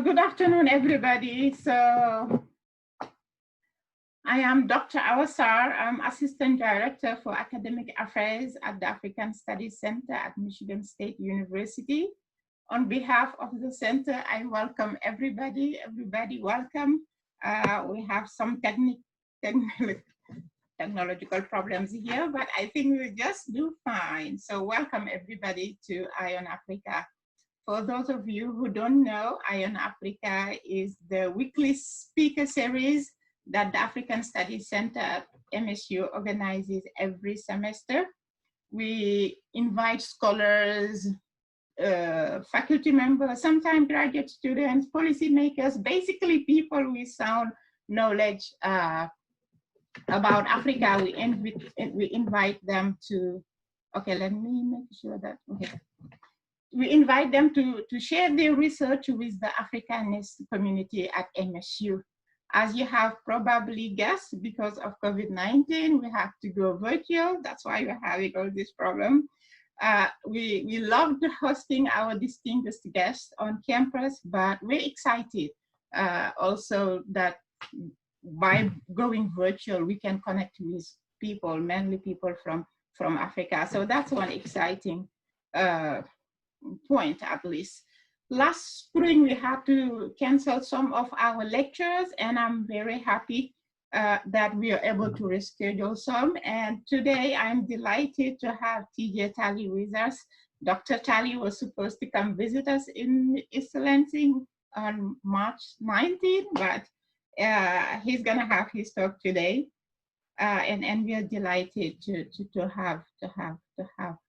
Good afternoon, everybody. So I am Dr. Awasar. I'm Assistant Director for Academic Affairs at the African Studies Center at Michigan State University. On behalf of the center, I welcome everybody. Everybody welcome. We have some technological problems here, but I think we just do fine. So welcome everybody to ION Africa. For those of you who don't know, ION Africa is the weekly speaker series that the African Studies Center at MSU organizes every semester. We invite scholars, faculty members, sometimes graduate students, policymakers, basically people with sound knowledge about Africa. We invite them to, okay, let me make sure that, okay. We invite them to share their research with the Africanist community at MSU. As you have probably guessed, because of COVID-19, we have to go virtual. That's why we're having all this problem. We loved hosting our distinguished guests on campus, but we're excited also that by going virtual, we can connect with people, mainly people from Africa. So that's one exciting point, at least. Last spring, we had to cancel some of our lectures, and I'm very happy that we are able to reschedule some. And today, I'm delighted to have Tallie with us. Dr. Tallie was supposed to come visit us in East Lansing on March 19, but he's gonna have his talk today. And we are delighted to have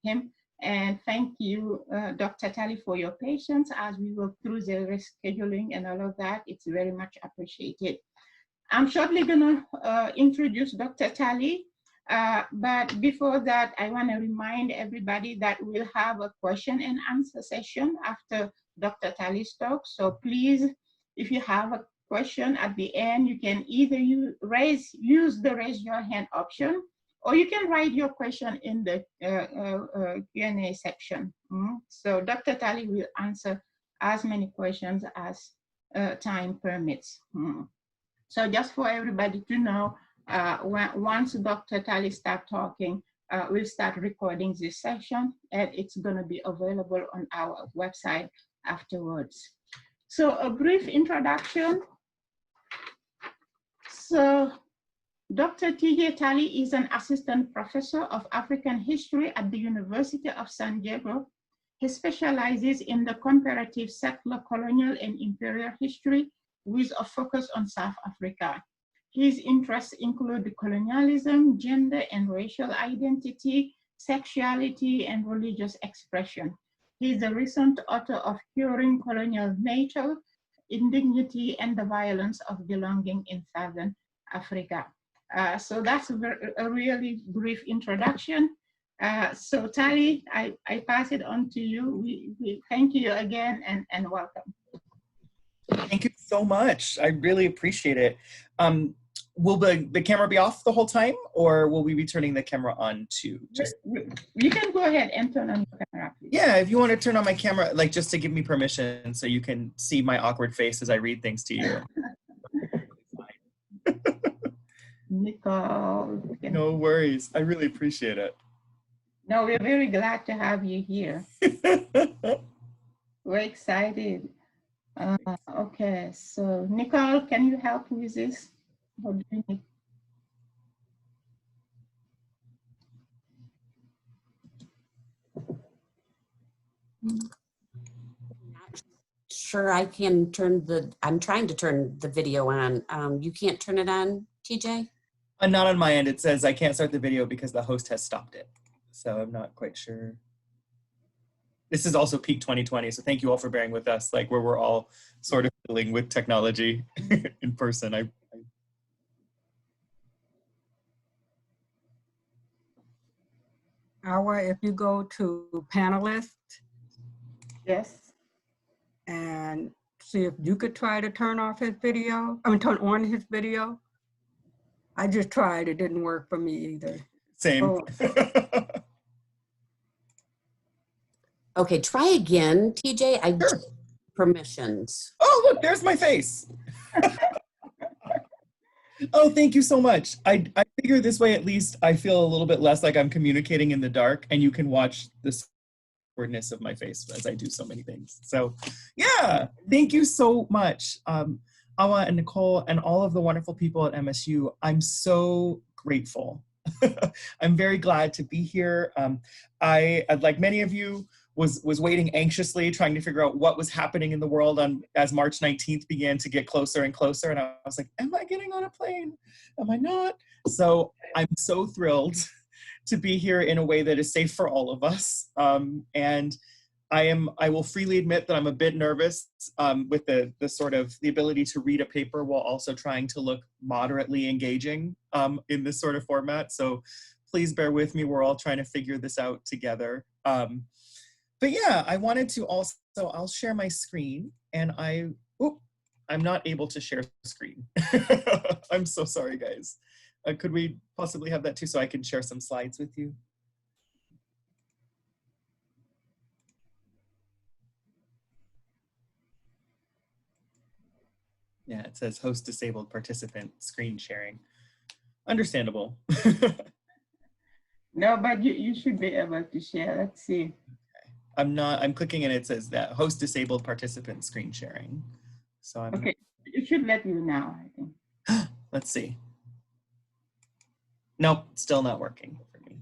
him. And thank you, Dr. Tallie, for your patience as we work through the rescheduling and all of that. It's very much appreciated. I'm shortly gonna introduce Dr. Tallie, but before that, I wanna remind everybody that we'll have a question and answer session after Dr. Tallie's talk. So please, if you have a question at the end, you can either use the raise your hand option, or you can write your question in the Q&A section. So Dr. Tallie will answer as many questions as time permits. So just for everybody to know, once Dr. Tallie starts talking, we'll start recording this session, and it's gonna be available on our website afterwards. So a brief introduction. So Dr. Tallie is an assistant professor of African history at the University of San Diego. He specializes in the comparative settler, colonial, and imperial history with a focus on South Africa. His interests include colonialism, gender and racial identity, sexuality, and religious expression. He is a recent author of Curing Colonial Natal, Indignity and the Violence of Belonging in Southern Africa. So that's a really brief introduction. So Tallie, I pass it on to you. We thank you again and welcome. Thank you so much. I really appreciate it. Will the camera be off the whole time, or will we be turning the camera on too? You can go ahead and turn on the camera, please. Yeah, if you want to turn on my camera, like just to give me permission so you can see my awkward face as I read things to you. Nicole. No worries. I really appreciate it. No, we're very glad to have you here. We're excited. Okay, so Nicole, can you help with this? What do you need? Not sure I can turn I'm trying to turn the video on. You can't turn it on, TJ? Not on my end. It says I can't start the video because the host has stopped it. So I'm not quite sure. This is also peak 2020, so thank you all for bearing with us, like where we're all sort of dealing with technology in person. Awa, if you go to panelist. Yes. And see if you could try to turn off his video. I mean, turn on his video. I just tried, it didn't work for me either. Same. Oh. Okay, try again, TJ. Sure. permissions. Oh, look, there's my face. Oh, thank you so much. I figure this way, at least I feel a little bit less like I'm communicating in the dark, and you can watch the awkwardness of my face as I do so many things. So yeah, thank you so much. Awa and Nicole and all of the wonderful people at MSU. I'm so grateful. I'm very glad to be here. I, like many of you, was waiting anxiously, trying to figure out what was happening in the world as March 19th began to get closer and closer. And I was like, am I getting on a plane? Am I not? So I'm so thrilled to be here in a way that is safe for all of us. And I will freely admit that I'm a bit nervous with the ability to read a paper while also trying to look moderately engaging in this sort of format. So please bear with me. We're all trying to figure this out together. But yeah, I wanted to also, I'll share my screen, and I'm not able to share screen. I'm so sorry, guys. Could we possibly have that too, so I can share some slides with you? Yeah, it says host disabled participant screen sharing. Understandable. No, but you should be able to share. Let's see. I'm clicking and it says that host disabled participant screen sharing. So I'm okay. It should let you now, I think. Let's see. Nope, still not working for me.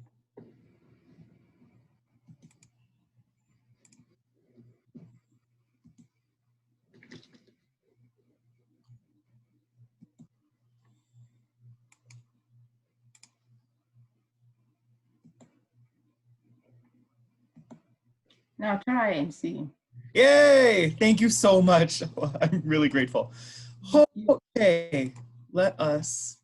Now try and see. Yay! Thank you so much. I'm really grateful. Okay, let us.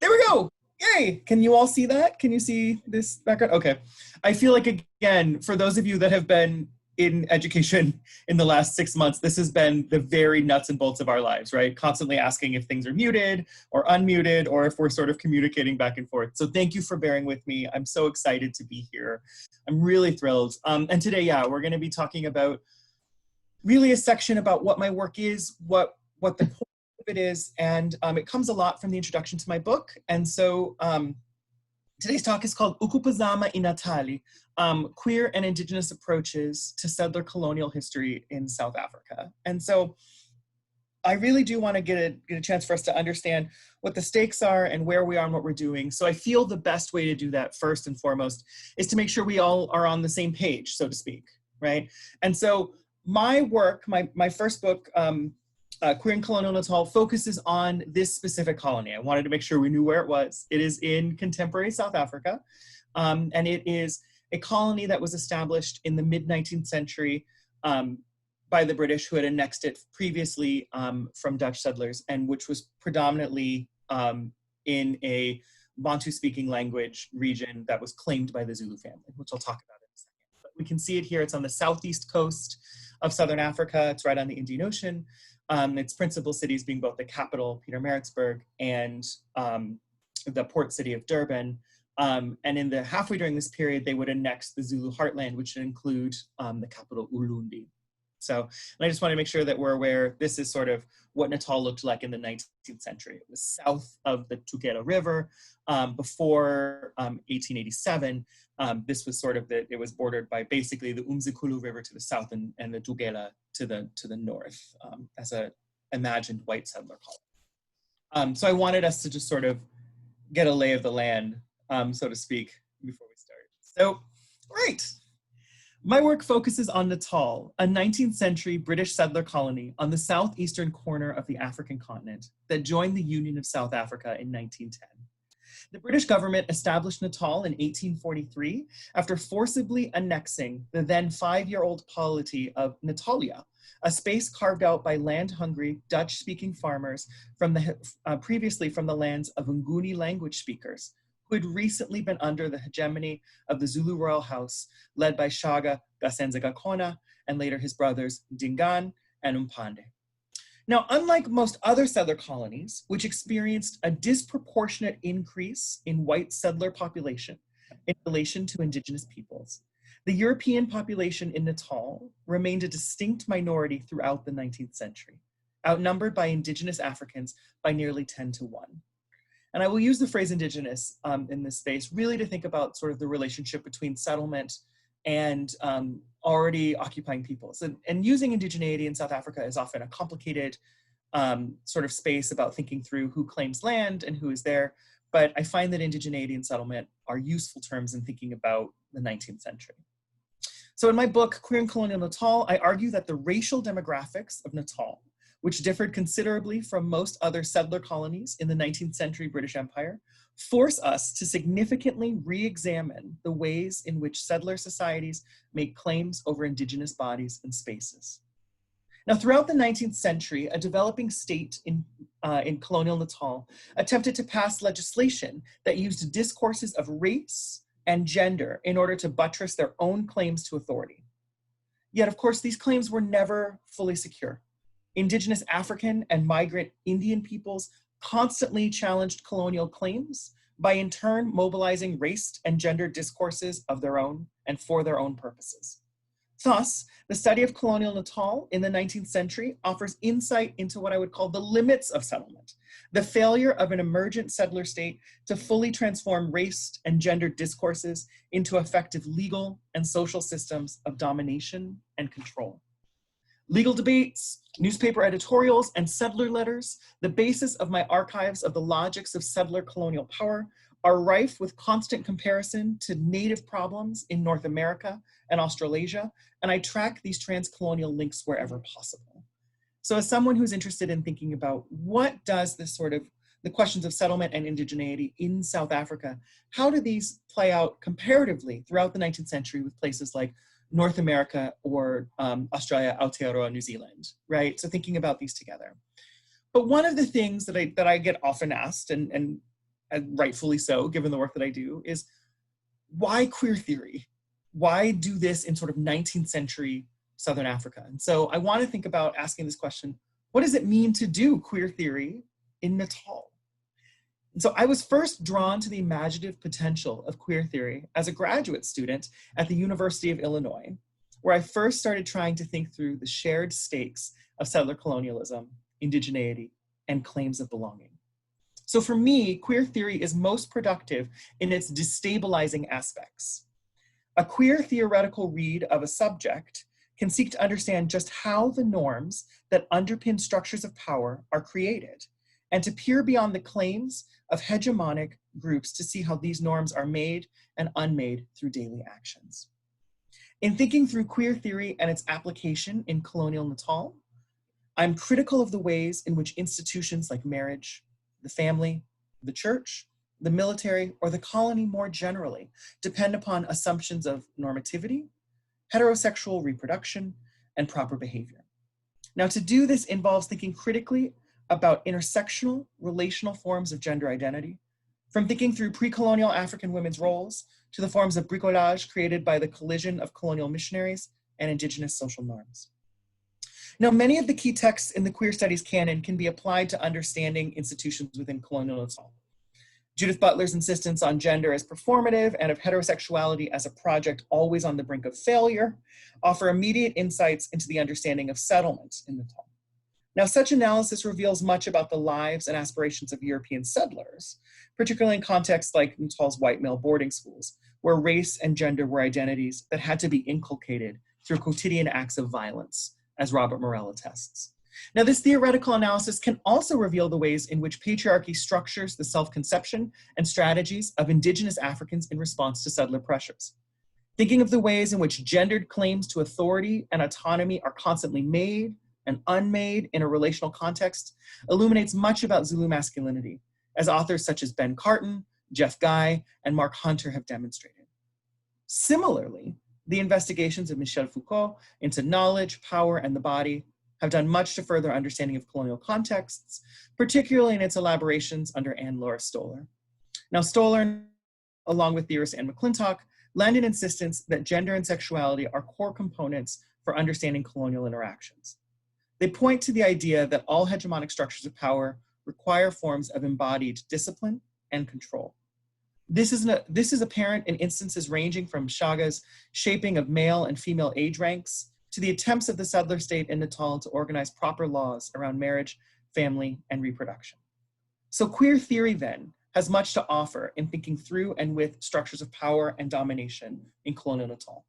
There we go. Yay! Can you all see that? Can you see this background? Okay. I feel like, again, for those of you that have been in education in the last 6 months, this has been the very nuts and bolts of our lives, right? Constantly asking if things are muted or unmuted, or if we're sort of communicating back and forth. So thank you for bearing with me. I'm so excited to be here. I'm really thrilled. And today, yeah, we're going to be talking about really a section about what my work is, what the point of it is, and it comes a lot from the introduction to my book. And so today's talk is called Ukuphazama iNatali, Queer and Indigenous Approaches to Settler Colonial History in South Africa. And so I really do want to get a chance for us to understand what the stakes are and where we are and what we're doing. So I feel the best way to do that, first and foremost, is to make sure we all are on the same page, so to speak, right? And so my work, my first book, Queer and Colonial Natal, focuses on this specific colony. I wanted to make sure we knew where it was. It is in contemporary South Africa, and it is a colony that was established in the mid-19th century by the British, who had annexed it previously from Dutch settlers, and which was predominantly in a Bantu-speaking language region that was claimed by the Zulu family, which I'll talk about in a second. But we can see it here. It's on the southeast coast of Southern Africa. It's right on the Indian Ocean. Its principal cities being both the capital, Pietermaritzburg, and the port city of Durban. And in the halfway during this period, they would annex the Zulu heartland, which would include the capital, Ulundi. So, and I just want to make sure that we're aware, this is sort of what Natal looked like in the 19th century. It was south of the Tugela River. Before 1887, this was sort of it was bordered by basically the Umzikulu River to the south and the Tugela to the north as a imagined white settler colony. So I wanted us to just sort of get a lay of the land, so to speak, before we start. So, right. My work focuses on Natal, a 19th century British settler colony on the southeastern corner of the African continent that joined the Union of South Africa in 1910. The British government established Natal in 1843 after forcibly annexing the then 5-year-old polity of Natalia, a space carved out by land-hungry Dutch-speaking farmers from previously from the lands of Nguni language speakers, who had recently been under the hegemony of the Zulu royal house, led by Shaka Gasenzegakona and later his brothers Dingaan and Umpande. Now, unlike most other settler colonies, which experienced a disproportionate increase in white settler population in relation to indigenous peoples, The European population in Natal remained a distinct minority throughout the 19th century, outnumbered by Indigenous Africans by nearly 10 to 1. And I will use the phrase Indigenous in this space really to think about sort of the relationship between settlement and already occupying peoples. And using indigeneity in South Africa is often a complicated sort of space about thinking through who claims land and who is there. But I find that indigeneity and settlement are useful terms in thinking about the 19th century. So in my book, Queer and Colonial Natal, I argue that the racial demographics of Natal, which differed considerably from most other settler colonies in the 19th century British Empire, force us to significantly re-examine the ways in which settler societies make claims over Indigenous bodies and spaces. Now, throughout the 19th century, a developing state in colonial Natal attempted to pass legislation that used discourses of race and gender in order to buttress their own claims to authority. Yet, of course, these claims were never fully secure. Indigenous African and migrant Indian peoples constantly challenged colonial claims by in turn mobilizing race and gender discourses of their own and for their own purposes. Thus, the study of colonial Natal in the 19th century offers insight into what I would call the limits of settlement, the failure of an emergent settler state to fully transform race and gender discourses into effective legal and social systems of domination and control. Legal debates, newspaper editorials, and settler letters, the basis of my archives of the logics of settler colonial power, are rife with constant comparison to native problems in North America and Australasia, and I track these transcolonial links wherever possible. So as someone who's interested in thinking about what does this sort of, the questions of settlement and indigeneity in South Africa, how do these play out comparatively throughout the 19th century with places like North America or Australia, Aotearoa, New Zealand, right? So thinking about these together. But one of the things that I get often asked, and rightfully so, given the work that I do, is why queer theory? Why do this in sort of 19th century Southern Africa? And so I want to think about asking this question, what does it mean to do queer theory in Natal? And so I was first drawn to the imaginative potential of queer theory as a graduate student at the University of Illinois, where I first started trying to think through the shared stakes of settler colonialism, indigeneity, and claims of belonging. So for me, queer theory is most productive in its destabilizing aspects. A queer theoretical read of a subject can seek to understand just how the norms that underpin structures of power are created, and to peer beyond the claims of hegemonic groups to see how these norms are made and unmade through daily actions. In thinking through queer theory and its application in colonial Natal, I'm critical of the ways in which institutions like marriage, the family, the church, the military, or the colony more generally depend upon assumptions of normativity, heterosexual reproduction, and proper behavior. Now, to do this involves thinking critically about intersectional relational forms of gender identity, from thinking through pre-colonial African women's roles to the forms of bricolage created by the collision of colonial missionaries and Indigenous social norms. Now, many of the key texts in the queer studies canon can be applied to understanding institutions within colonial Natal. Judith Butler's insistence on gender as performative and of heterosexuality as a project always on the brink of failure offer immediate insights into the understanding of settlement in Natal. Now, such analysis reveals much about the lives and aspirations of European settlers, particularly in contexts like Natal's white male boarding schools, where race and gender were identities that had to be inculcated through quotidian acts of violence, as Robert Morell attests. Now, this theoretical analysis can also reveal the ways in which patriarchy structures the self-conception and strategies of Indigenous Africans in response to settler pressures. Thinking of the ways in which gendered claims to authority and autonomy are constantly made and unmade in a relational context illuminates much about Zulu masculinity, as authors such as Ben Carton, Jeff Guy, and Mark Hunter have demonstrated. Similarly, the investigations of Michel Foucault into knowledge, power, and the body have done much to further understanding of colonial contexts, particularly in its elaborations under Anne Laura Stoller. Now, Stoller, along with theorist Anne McClintock, lend an insistence that gender and sexuality are core components for understanding colonial interactions. They point to the idea that all hegemonic structures of power require forms of embodied discipline and control. This is apparent in instances ranging from Shaga's shaping of male and female age ranks to the attempts of the settler state in Natal to organize proper laws around marriage, family, and reproduction. So queer theory then has much to offer in thinking through and with structures of power and domination in colonial Natal.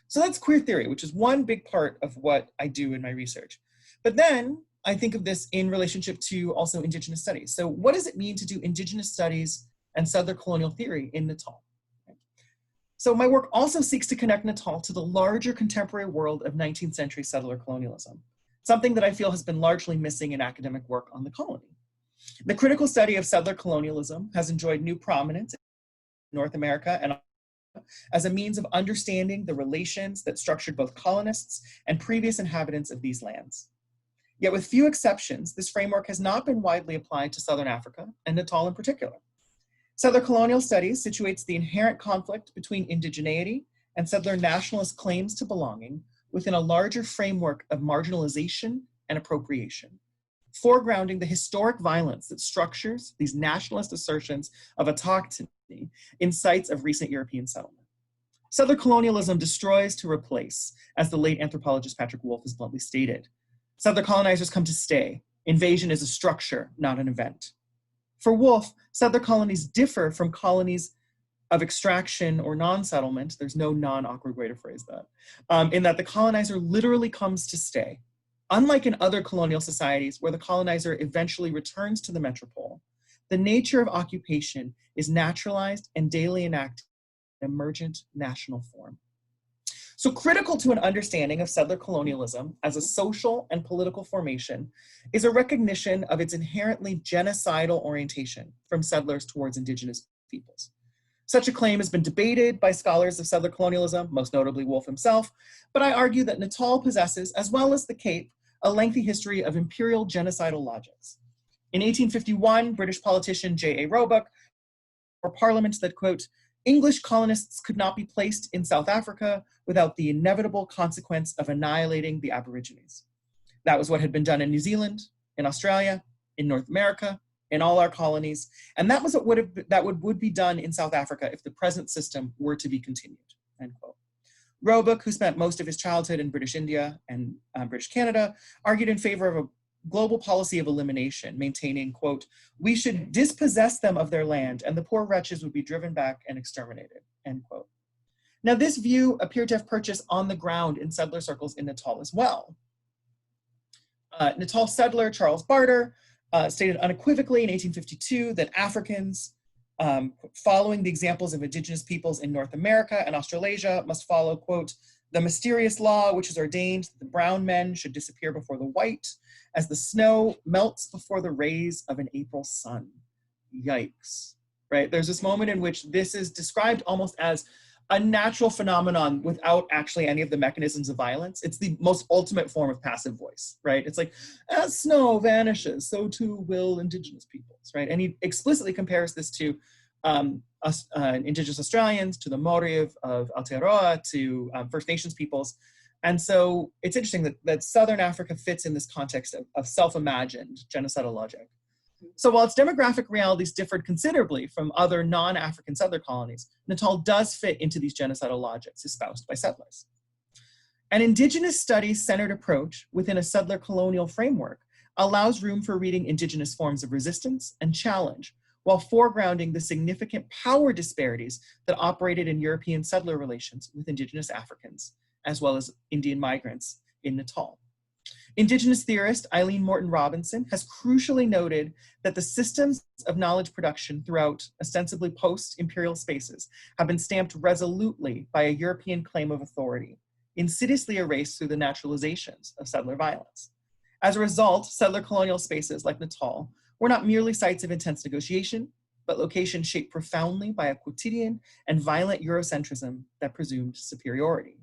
So that's queer theory, which is one big part of what I do in my research. But then I think of this in relationship to also Indigenous studies. So what does it mean to do Indigenous studies and settler colonial theory in Natal? So my work also seeks to connect Natal to the larger contemporary world of 19th century settler colonialism, something that I feel has been largely missing in academic work on the colony. The critical study of settler colonialism has enjoyed new prominence in North America and as a means of understanding the relations that structured both colonists and previous inhabitants of these lands. Yet with few exceptions, this framework has not been widely applied to Southern Africa, and Natal in particular. Settler colonial studies situates the inherent conflict between indigeneity and settler nationalist claims to belonging within a larger framework of marginalization and appropriation, foregrounding the historic violence that structures these nationalist assertions of autochthony in sites of recent European settlement. Settler colonialism destroys to replace, as the late anthropologist Patrick Wolfe has bluntly stated. Settler colonizers come to stay. Invasion is a structure, not an event. For Wolfe, settler colonies differ from colonies of extraction or non-settlement. There's no non-awkward way to phrase that, in that the colonizer literally comes to stay. Unlike in other colonial societies where the colonizer eventually returns to the metropole, the nature of occupation is naturalized and daily enacted in emergent national form. So critical to an understanding of settler colonialism as a social and political formation is a recognition of its inherently genocidal orientation from settlers towards Indigenous peoples. Such a claim has been debated by scholars of settler colonialism, most notably Wolfe himself, but I argue that Natal possesses, as well as the Cape, a lengthy history of imperial genocidal logics. In 1851, British politician J.A. Roebuck for Parliament that, quote, English colonists could not be placed in South Africa without the inevitable consequence of annihilating the Aborigines. That was what had been done in New Zealand, in Australia, in North America, in all our colonies, and that was what would be done in South Africa if the present system were to be continued, end quote. Roebuck, who spent most of his childhood in British India and British Canada, argued in favor of a global policy of elimination, maintaining, quote, we should dispossess them of their land and the poor wretches would be driven back and exterminated, end quote. Now this view appeared to have purchased on the ground in settler circles in Natal as well. Natal settler Charles Barter stated unequivocally in 1852 that Africans, following the examples of Indigenous peoples in North America and Australasia, must follow, quote, the mysterious law which is ordained that the brown men should disappear before the white as the snow melts before the rays of an April sun. Yikes, right? There's this moment in which this is described almost as a natural phenomenon without actually any of the mechanisms of violence. It's the most ultimate form of passive voice, right? It's like, as snow vanishes, so too will Indigenous peoples, right? And he explicitly compares this to Indigenous Australians, to the Maori of Aotearoa, to First Nations peoples. And so it's interesting that Southern Africa fits in this context of self-imagined genocidal logic. So while its demographic realities differed considerably from other non-African settler colonies, Natal does fit into these genocidal logics espoused by settlers. An Indigenous studies-centered approach within a settler colonial framework allows room for reading Indigenous forms of resistance and challenge, while foregrounding the significant power disparities that operated in European settler relations with Indigenous Africans, as well as Indian migrants in Natal. Indigenous theorist Eileen Morton Robinson has crucially noted that the systems of knowledge production throughout ostensibly post-imperial spaces have been stamped resolutely by a European claim of authority, insidiously erased through the naturalizations of settler violence. As a result, settler colonial spaces like Natal were not merely sites of intense negotiation, but locations shaped profoundly by a quotidian and violent Eurocentrism that presumed superiority.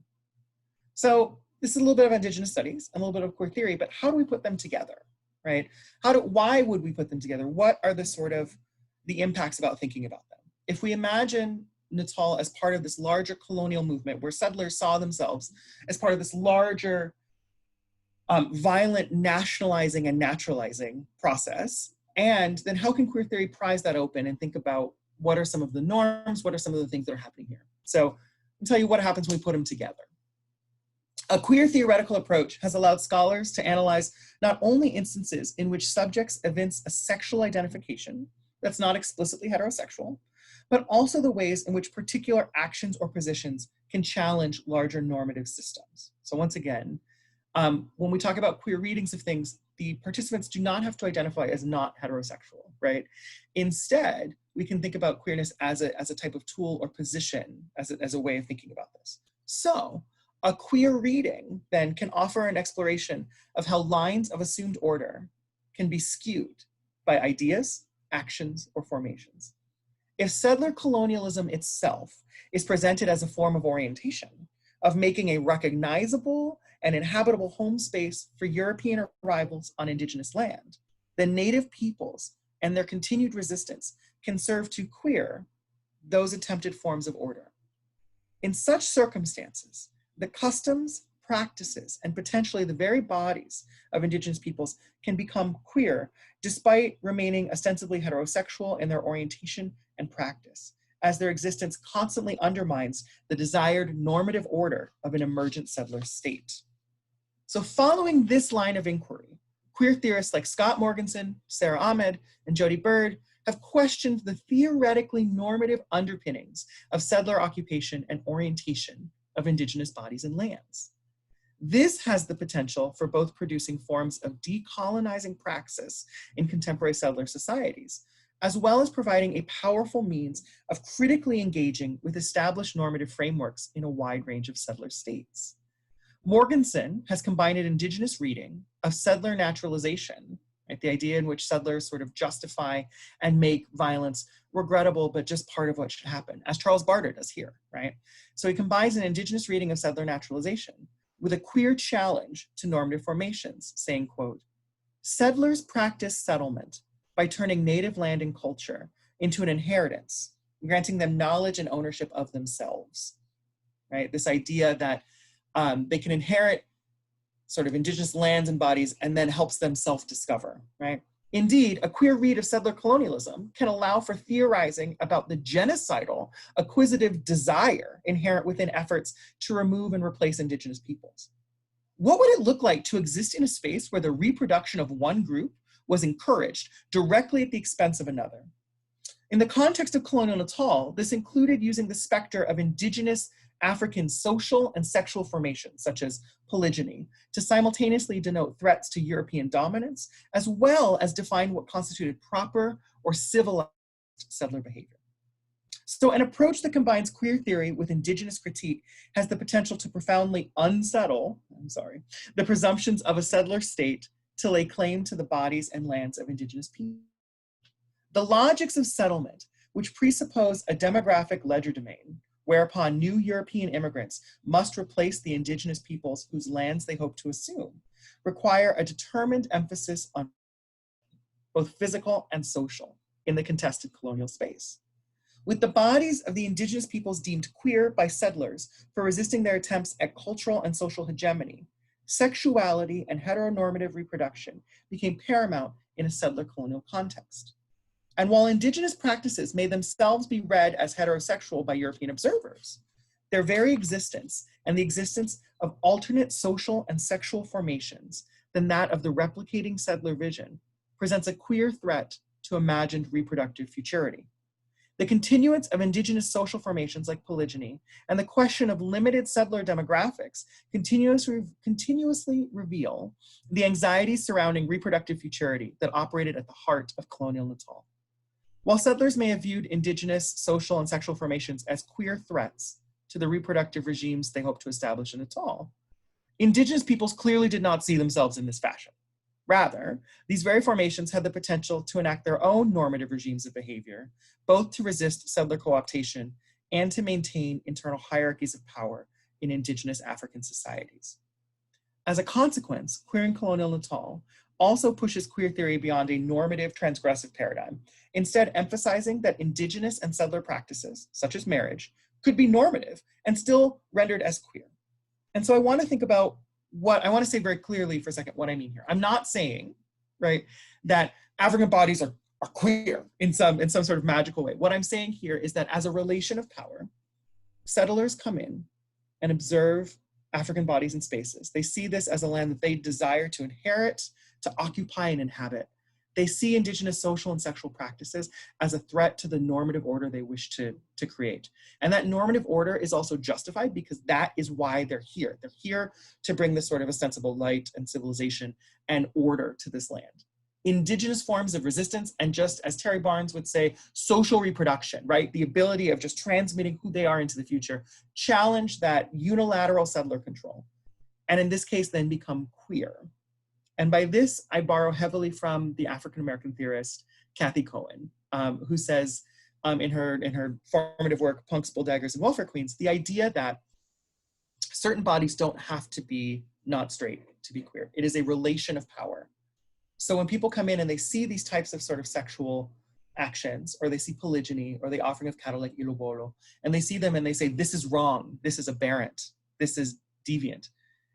So this is a little bit of Indigenous studies, and a little bit of queer theory, but how do we put them together, right? Why would we put them together? What are the impacts about thinking about them? If we imagine Natal as part of this larger colonial movement where settlers saw themselves as part of this larger violent nationalizing and naturalizing process, and then how can queer theory prise that open and think about what are some of the norms? What are some of the things that are happening here? So I'll tell you what happens when we put them together. A queer theoretical approach has allowed scholars to analyze not only instances in which subjects evince a sexual identification that's not explicitly heterosexual, but also the ways in which particular actions or positions can challenge larger normative systems. So once again, when we talk about queer readings of things, the participants do not have to identify as not heterosexual, right? Instead, we can think about queerness as a type of tool or position, as a way of thinking about this. So a queer reading then can offer an exploration of how lines of assumed order can be skewed by ideas, actions, or formations. If settler colonialism itself is presented as a form of orientation, of making a recognizable and inhabitable home space for European arrivals on Indigenous land, then Native peoples and their continued resistance can serve to queer those attempted forms of order. In such circumstances, the customs, practices, and potentially the very bodies of Indigenous peoples can become queer despite remaining ostensibly heterosexual in their orientation and practice, as their existence constantly undermines the desired normative order of an emergent settler state. So following this line of inquiry, queer theorists like Scott Morgenson, Sarah Ahmed, and Jody Bird have questioned the theoretically normative underpinnings of settler occupation and orientation of Indigenous bodies and lands. This has the potential for both producing forms of decolonizing praxis in contemporary settler societies, as well as providing a powerful means of critically engaging with established normative frameworks in a wide range of settler states. Morgenson has combined an Indigenous reading of settler naturalization, right, the idea in which settlers sort of justify and make violence regrettable, but just part of what should happen, as Charles Barter does here, right? So he combines an Indigenous reading of settler naturalization with a queer challenge to normative formations, saying, quote, settlers practice settlement by turning native land and culture into an inheritance, granting them knowledge and ownership of themselves, right? This idea that they can inherit sort of Indigenous lands and bodies and then helps them self-discover, right? Indeed, a queer read of settler colonialism can allow for theorizing about the genocidal, acquisitive desire inherent within efforts to remove and replace Indigenous peoples. What would it look like to exist in a space where the reproduction of one group was encouraged directly at the expense of another? In the context of colonial Natal, this included using the specter of Indigenous African social and sexual formations, such as polygyny, to simultaneously denote threats to European dominance, as well as define what constituted proper or civilized settler behavior. So an approach that combines queer theory with Indigenous critique has the potential to profoundly unsettle, the presumptions of a settler state to lay claim to the bodies and lands of Indigenous people. The logics of settlement, which presuppose a demographic legerdemain, whereupon new European immigrants must replace the Indigenous peoples whose lands they hope to assume, require a determined emphasis on both physical and social in the contested colonial space. With the bodies of the Indigenous peoples deemed queer by settlers for resisting their attempts at cultural and social hegemony, sexuality and heteronormative reproduction became paramount in a settler colonial context. And while Indigenous practices may themselves be read as heterosexual by European observers, their very existence and the existence of alternate social and sexual formations than that of the replicating settler vision presents a queer threat to imagined reproductive futurity. The continuance of Indigenous social formations like polygyny and the question of limited settler demographics continuously reveal the anxieties surrounding reproductive futurity that operated at the heart of colonial Natal. While settlers may have viewed Indigenous social and sexual formations as queer threats to the reproductive regimes they hope to establish in Natal, Indigenous peoples clearly did not see themselves in this fashion. Rather, these very formations had the potential to enact their own normative regimes of behavior, both to resist settler co-optation and to maintain internal hierarchies of power in Indigenous African societies. As a consequence, queering colonial Natal also pushes queer theory beyond a normative transgressive paradigm, instead emphasizing that Indigenous and settler practices, such as marriage, could be normative and still rendered as queer. And so I want to think about I want to say very clearly for a second what I mean here. I'm not saying, right, that African bodies are are queer in some sort of magical way. What I'm saying here is that as a relation of power, settlers come in and observe African bodies and spaces. They see this as a land that they desire to inherit, to occupy and inhabit. They see indigenous social and sexual practices as a threat to the normative order they wish to create. And that normative order is also justified because that is why they're here. They're here to bring this sort of ostensible light and civilization and order to this land. Indigenous forms of resistance, and just as Terry Barnes would say, social reproduction, right? The ability of just transmitting who they are into the future, challenge that unilateral settler control. And in this case, then become queer. And by this, I borrow heavily from the African-American theorist, Kathy Cohen, who says in her formative work, Punks, Bulldaggers, and Welfare Queens, the idea that certain bodies don't have to be not straight to be queer. It is a relation of power. So when people come in and they see these types of sort of sexual actions, or they see polygyny, or the offering of cattle like ilobolo, and they see them and they say, this is wrong, this is aberrant, this is deviant.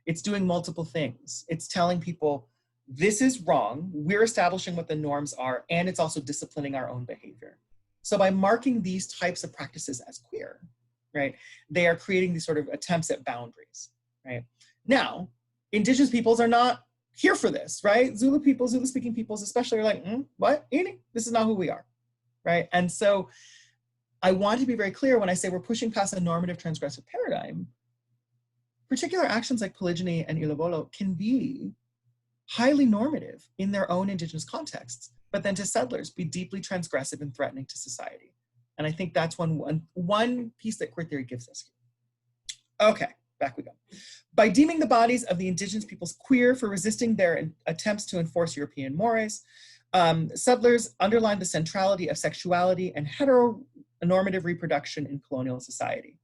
It's doing multiple things. It's telling people, this is wrong, we're establishing what the norms are, and it's also disciplining our own behavior. So by marking these types of practices as queer, right, they are creating these sort of attempts at boundaries, right? Now, indigenous peoples are not here for this, right? Zulu people, Zulu speaking peoples especially are like, what, Ini? This is not who we are, right? And so I want to be very clear when I say we're pushing past a normative transgressive paradigm. Particular actions like polygyny and ilobolo can be highly normative in their own indigenous contexts, but then to settlers be deeply transgressive and threatening to society. And I think that's one piece that queer theory gives us here. Okay, back we go. By deeming the bodies of the indigenous peoples queer for resisting their attempts to enforce European mores, settlers underlined the centrality of sexuality and heteronormative reproduction in colonial society.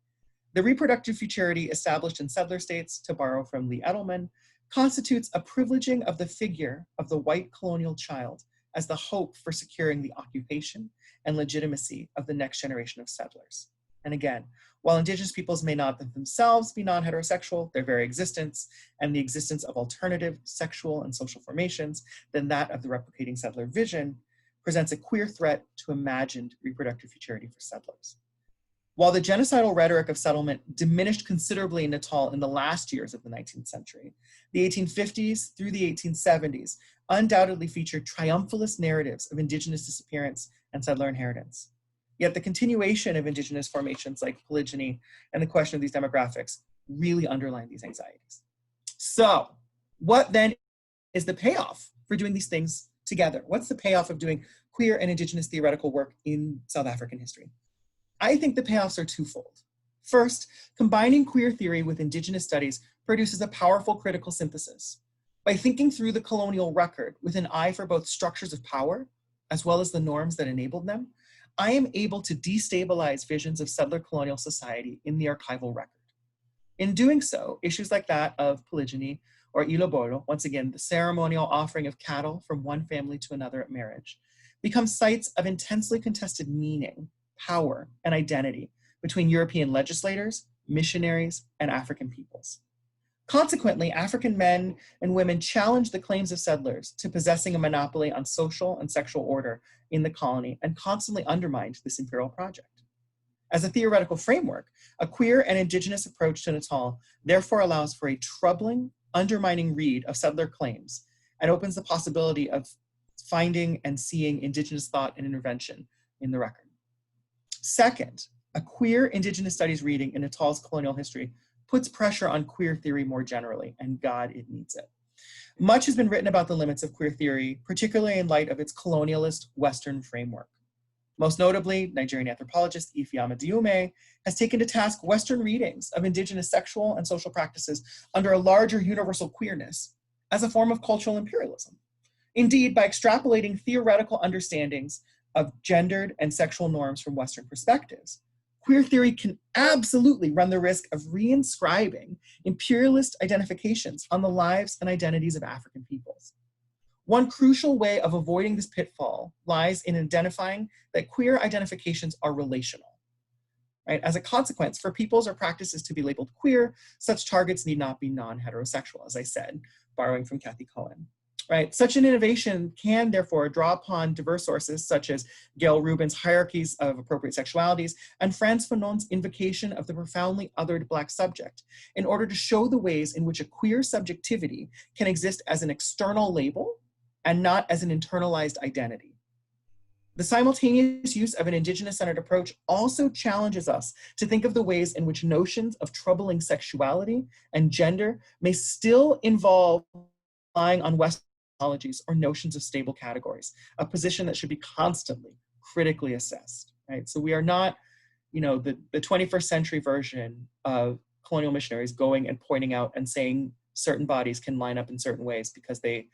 The reproductive futurity established in settler states, to borrow from Lee Edelman, constitutes a privileging of the figure of the white colonial child as the hope for securing the occupation and legitimacy of the next generation of settlers. And again, while indigenous peoples may not themselves be non-heterosexual, their very existence and the existence of alternative sexual and social formations than that of the replicating settler vision presents a queer threat to imagined reproductive futurity for settlers. While the genocidal rhetoric of settlement diminished considerably in Natal in the last years of the 19th century, the 1850s through the 1870s undoubtedly featured triumphalist narratives of indigenous disappearance and settler inheritance. Yet the continuation of indigenous formations like polygyny and the question of these demographics really underline these anxieties. So what then is the payoff for doing these things together? What's the payoff of doing queer and indigenous theoretical work in South African history? I think the payoffs are twofold. First, combining queer theory with indigenous studies produces a powerful critical synthesis. By thinking through the colonial record with an eye for both structures of power, as well as the norms that enabled them, I am able to destabilize visions of settler colonial society in the archival record. In doing so, issues like that of polygyny or ilobolo, once again, the ceremonial offering of cattle from one family to another at marriage, become sites of intensely contested meaning, power, and identity between European legislators, missionaries, and African peoples. Consequently, African men and women challenged the claims of settlers to possessing a monopoly on social and sexual order in the colony and constantly undermined this imperial project. As a theoretical framework, a queer and indigenous approach to Natal therefore allows for a troubling, undermining read of settler claims and opens the possibility of finding and seeing indigenous thought and intervention in the record. Second, a queer indigenous studies reading in Natal's colonial history puts pressure on queer theory more generally, and God, it needs it. Much has been written about the limits of queer theory, particularly in light of its colonialist Western framework. Most notably, Nigerian anthropologist Ifeoma Diume has taken to task Western readings of indigenous sexual and social practices under a larger universal queerness as a form of cultural imperialism. Indeed, by extrapolating theoretical understandings of gendered and sexual norms from Western perspectives, queer theory can absolutely run the risk of reinscribing imperialist identifications on the lives and identities of African peoples. One crucial way of avoiding this pitfall lies in identifying that queer identifications are relational. Right? As a consequence, for peoples or practices to be labeled queer, such targets need not be non-heterosexual, as I said, borrowing from Kathy Cohen. right? Such an innovation can therefore draw upon diverse sources such as Gail Rubin's Hierarchies of Appropriate Sexualities and Frantz Fanon's Invocation of the Profoundly Othered Black Subject in order to show the ways in which a queer subjectivity can exist as an external label and not as an internalized identity. The simultaneous use of an Indigenous-centered approach also challenges us to think of the ways in which notions of troubling sexuality and gender may still involve relying on Western technologies or notions of stable categories, a position that should be constantly critically assessed, right? So we are not, you know, the 21st century version of colonial missionaries going and pointing out and saying certain bodies can line up in certain ways because they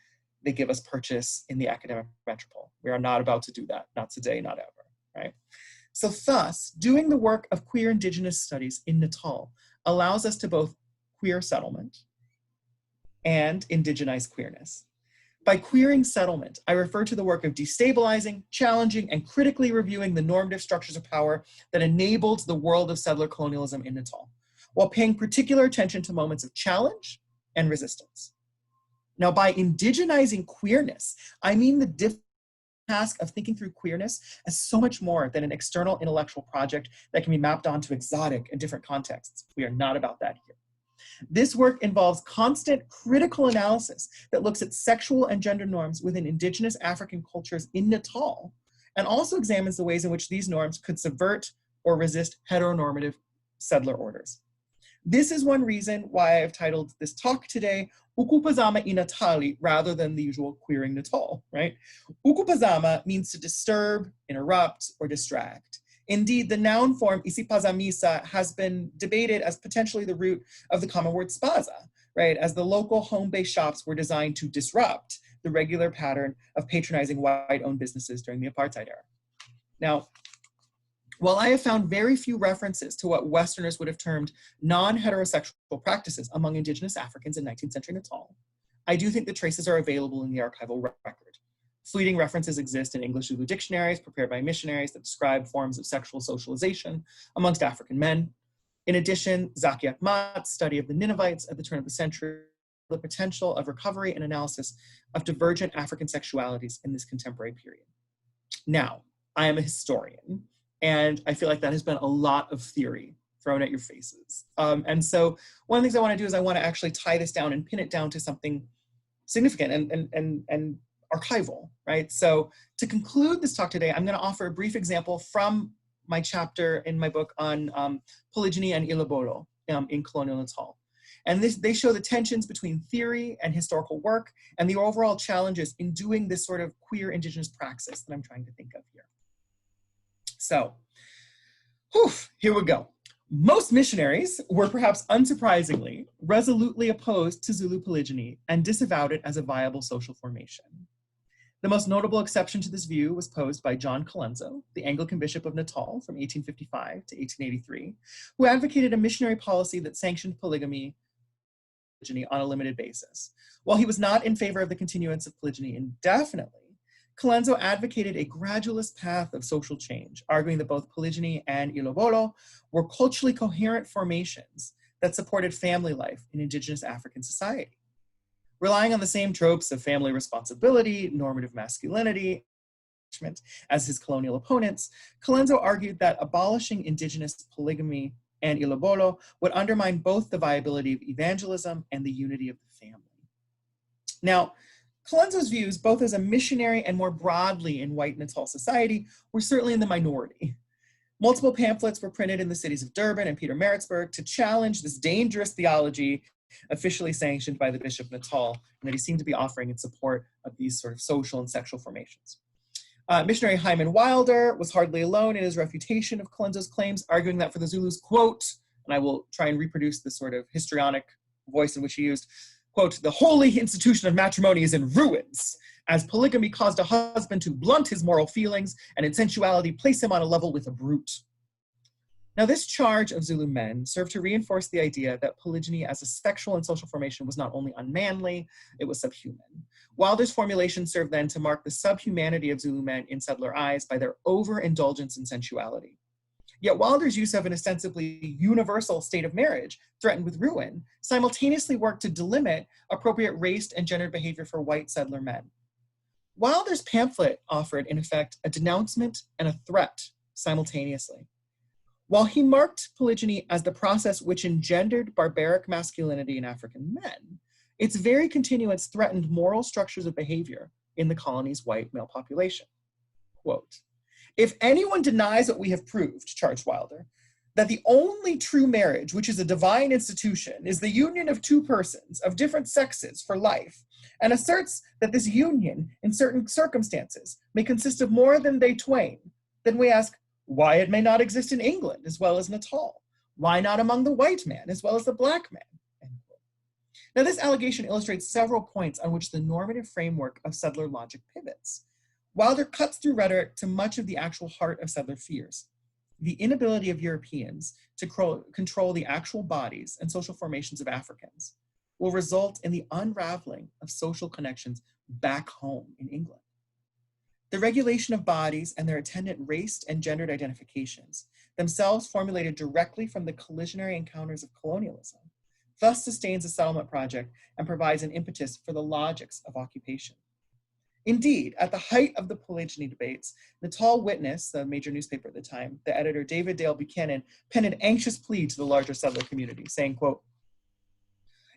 give us purchase in the academic metropole. We are not about to do that, not today, not ever, right? So thus, doing the work of queer Indigenous studies in Natal allows us to both queer settlement and indigenize queerness. By queering settlement, I refer to the work of destabilizing, challenging, and critically reviewing the normative structures of power that enabled the world of settler colonialism in Natal, while paying particular attention to moments of challenge and resistance. Now, by indigenizing queerness, I mean the difficult task of thinking through queerness as so much more than an external intellectual project that can be mapped onto exotic and different contexts. We are not about that here. This work involves constant critical analysis that looks at sexual and gender norms within Indigenous African cultures in Natal, and also examines the ways in which these norms could subvert or resist heteronormative settler orders. This is one reason why I've titled this talk today, Ukuphazama iNatali, rather than the usual queering Natal, right? Ukuphazama means to disturb, interrupt, or distract. Indeed, the noun form isipazamisa has been debated as potentially the root of the common word spaza, right? As the local home-based shops were designed to disrupt the regular pattern of patronizing white-owned businesses during the apartheid era. Now, while I have found very few references to what Westerners would have termed non-heterosexual practices among Indigenous Africans in 19th century Natal, I do think the traces are available in the archival record. Fleeting references exist in English Zulu dictionaries prepared by missionaries that describe forms of sexual socialization amongst African men. In addition, Zaki Ahmad's study of the Ninevites at the turn of the century, the potential of recovery and analysis of divergent African sexualities in this contemporary period. Now, I am a historian, and I feel like that has been a lot of theory thrown at your faces. And so one of the things I want to do is I want to actually tie this down and pin it down to something significant and archival, right? So to conclude this talk today, I'm going to offer a brief example from my chapter in my book on polygyny and ilobolo in Colonial Natal. And they show the tensions between theory and historical work and the overall challenges in doing this sort of queer Indigenous praxis that I'm trying to think of here. So, here we go. Most missionaries were perhaps unsurprisingly resolutely opposed to Zulu polygyny and disavowed it as a viable social formation. The most notable exception to this view was posed by John Colenso, the Anglican Bishop of Natal from 1855 to 1883, who advocated a missionary policy that sanctioned polygyny on a limited basis. While he was not in favor of the continuance of polygyny indefinitely, Colenso advocated a gradualist path of social change, arguing that both polygyny and ilobolo were culturally coherent formations that supported family life in Indigenous African society. Relying on the same tropes of family responsibility, normative masculinity, as his colonial opponents, Colenso argued that abolishing Indigenous polygamy and ilobolo would undermine both the viability of evangelism and the unity of the family. Now, Colenso's views, both as a missionary and more broadly in white Natal society, were certainly in the minority. Multiple pamphlets were printed in the cities of Durban and Pietermaritzburg to challenge this dangerous theology officially sanctioned by the Bishop of Natal, and that he seemed to be offering in support of these sort of social and sexual formations. Missionary Hyman Wilder was hardly alone in his refutation of Colenso's claims, arguing that for the Zulus, quote, and I will try and reproduce this sort of histrionic voice in which he used, quote, the holy institution of matrimony is in ruins, as polygamy caused a husband to blunt his moral feelings and in sensuality place him on a level with a brute. Now, this charge of Zulu men served to reinforce the idea that polygyny as a sexual and social formation was not only unmanly, it was subhuman. Wilder's formulation served then to mark the subhumanity of Zulu men in settler eyes by their overindulgence in sensuality. Yet Wilder's use of an ostensibly universal state of marriage threatened with ruin simultaneously worked to delimit appropriate race and gendered behavior for white settler men. Wilder's pamphlet offered, in effect, a denouncement and a threat simultaneously. While he marked polygyny as the process which engendered barbaric masculinity in African men, its very continuance threatened moral structures of behavior in the colony's white male population. Quote, "If anyone denies what we have proved," charged Wilder, "that the only true marriage, which is a divine institution, is the union of two persons of different sexes for life, and asserts that this union, in certain circumstances, may consist of more than they twain, then we ask why it may not exist in England as well as Natal, why not among the white man as well as the black man." End quote. Now, this allegation illustrates several points on which the normative framework of settler logic pivots. Wilder cuts through rhetoric to much of the actual heart of settler fears. The inability of Europeans to control the actual bodies and social formations of Africans will result in the unraveling of social connections back home in England. The regulation of bodies and their attendant race and gendered identifications, themselves formulated directly from the collisionary encounters of colonialism, thus sustains the settlement project and provides an impetus for the logics of occupation. Indeed, at the height of the polygyny debates, Natal Witness, the major newspaper at the time, the editor David Dale Buchanan, penned an anxious plea to the larger settler community, saying, quote,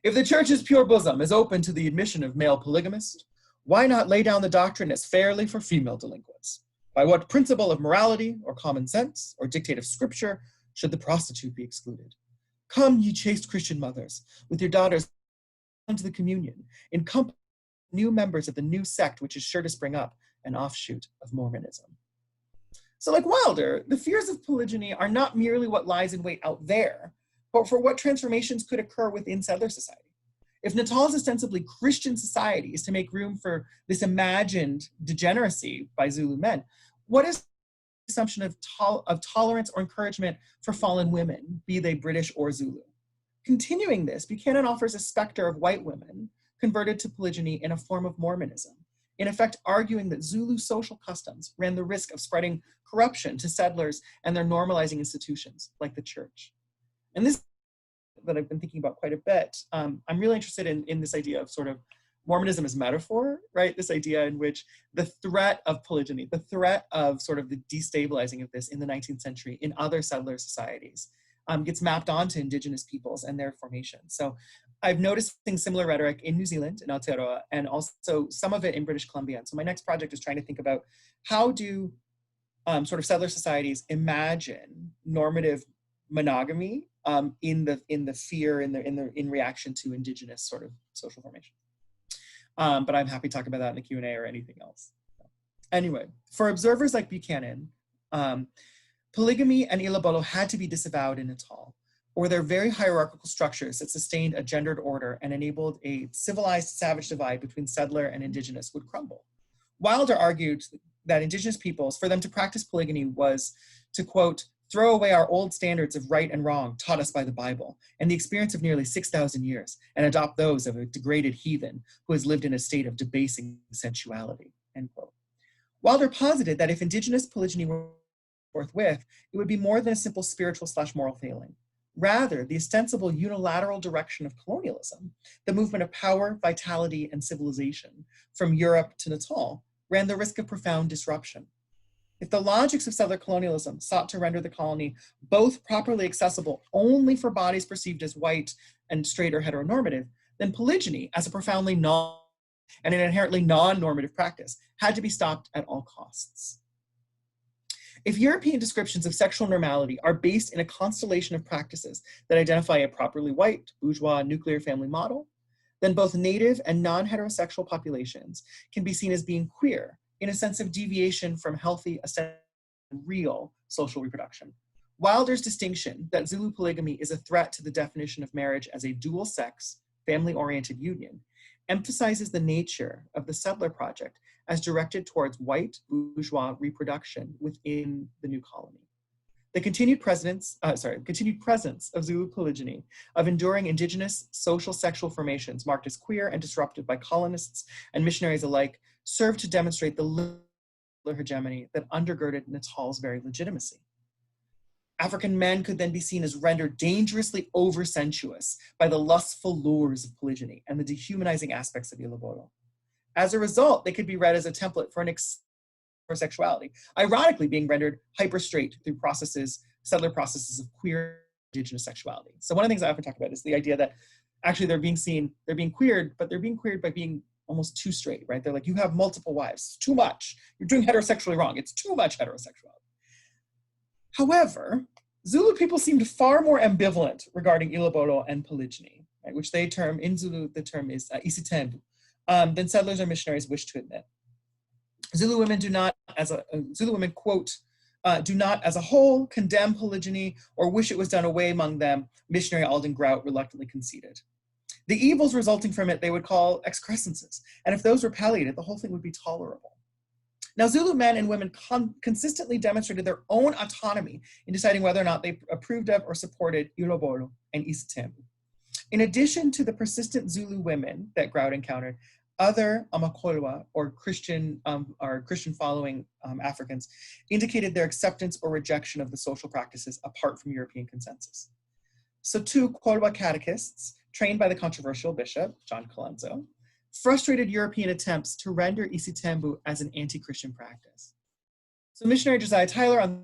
"If the church's pure bosom is open to the admission of male polygamists, why not lay down the doctrine as fairly for female delinquents? By what principle of morality or common sense or dictate of scripture should the prostitute be excluded? Come, ye chaste Christian mothers, with your daughters unto the communion, in company of new members of the new sect which is sure to spring up, an offshoot of Mormonism." So like Wilder, the fears of polygyny are not merely what lies in wait out there, but for what transformations could occur within settler society. If Natal's ostensibly Christian society is to make room for this imagined degeneracy by Zulu men, what is the assumption of tolerance or encouragement for fallen women, be they British or Zulu? Continuing this, Buchanan offers a specter of white women converted to polygyny in a form of Mormonism, in effect arguing that Zulu social customs ran the risk of spreading corruption to settlers and their normalizing institutions, like the church. And this that I've been thinking about quite a bit. I'm really interested in this idea of sort of Mormonism as metaphor, right? This idea in which the threat of polygyny, the threat of sort of the destabilizing of this in the 19th century in other settler societies gets mapped onto Indigenous peoples and their formation. So I've noticed similar rhetoric in New Zealand, in Aotearoa, and also some of it in British Columbia. And so my next project is trying to think about how do sort of settler societies imagine normative monogamy in the fear in reaction to Indigenous sort of social formation. But I'm happy to talk about that in the Q&A or anything else. Anyway, for observers like Buchanan, polygamy and ilabolo had to be disavowed in Natal, or their very hierarchical structures that sustained a gendered order and enabled a civilized savage divide between settler and Indigenous would crumble. Wilder argued that Indigenous peoples, for them to practice polygamy was to, quote, "throw away our old standards of right and wrong taught us by the Bible and the experience of nearly 6,000 years and adopt those of a degraded heathen who has lived in a state of debasing sensuality," end quote. Wilder posited that if Indigenous polygyny were forthwith, it would be more than a simple spiritual/moral failing. Rather, the ostensible unilateral direction of colonialism, the movement of power, vitality, and civilization from Europe to Natal, ran the risk of profound disruption. If the logics of settler colonialism sought to render the colony both properly accessible only for bodies perceived as white and straight or heteronormative, then polygyny, as a profoundly and an inherently non-normative practice, had to be stopped at all costs. If European descriptions of sexual normality are based in a constellation of practices that identify a properly white, bourgeois, nuclear family model, then both native and non-heterosexual populations can be seen as being queer in a sense of deviation from healthy, real social reproduction. Wilder's distinction that Zulu polygamy is a threat to the definition of marriage as a dual-sex, family-oriented union emphasizes the nature of the settler project as directed towards white bourgeois reproduction within the new colony. The continued presence of Zulu polygyny, of enduring Indigenous social sexual formations marked as queer and disrupted by colonists and missionaries alike, served to demonstrate the hegemony that undergirded Natal's very legitimacy. African men could then be seen as rendered dangerously over-sensuous by the lustful lures of polygyny and the dehumanizing aspects of ilobolo. As a result, they could be read as a template for sexuality, ironically being rendered hyper-straight through settler processes of queer indigenous sexuality. So one of the things I often talk about is the idea that actually they're being queered, but they're being queered by being almost too straight, right? They're like, you have multiple wives, it's too much. You're doing heterosexually wrong. It's too much heterosexuality. However, Zulu people seemed far more ambivalent regarding ilobolo and polygyny, right, which they term, in Zulu, the term is isitembu, than settlers or missionaries wish to admit. Zulu women, quote, do not as a whole condemn polygyny or wish it was done away among them, missionary Alden Grout reluctantly conceded. The evils resulting from it they would call excrescences, and if those were palliated, the whole thing would be tolerable. Now, Zulu men and women consistently demonstrated their own autonomy in deciding whether or not they approved of or supported ilobolo and isitembu. In addition to the persistent Zulu women that Grout encountered, other Amakolwa or Christian following Africans indicated their acceptance or rejection of the social practices apart from European consensus. So 2 Kolwa catechists, trained by the controversial bishop, John Colenso, frustrated European attempts to render isitembu as an anti-Christian practice. So missionary Josiah Tyler,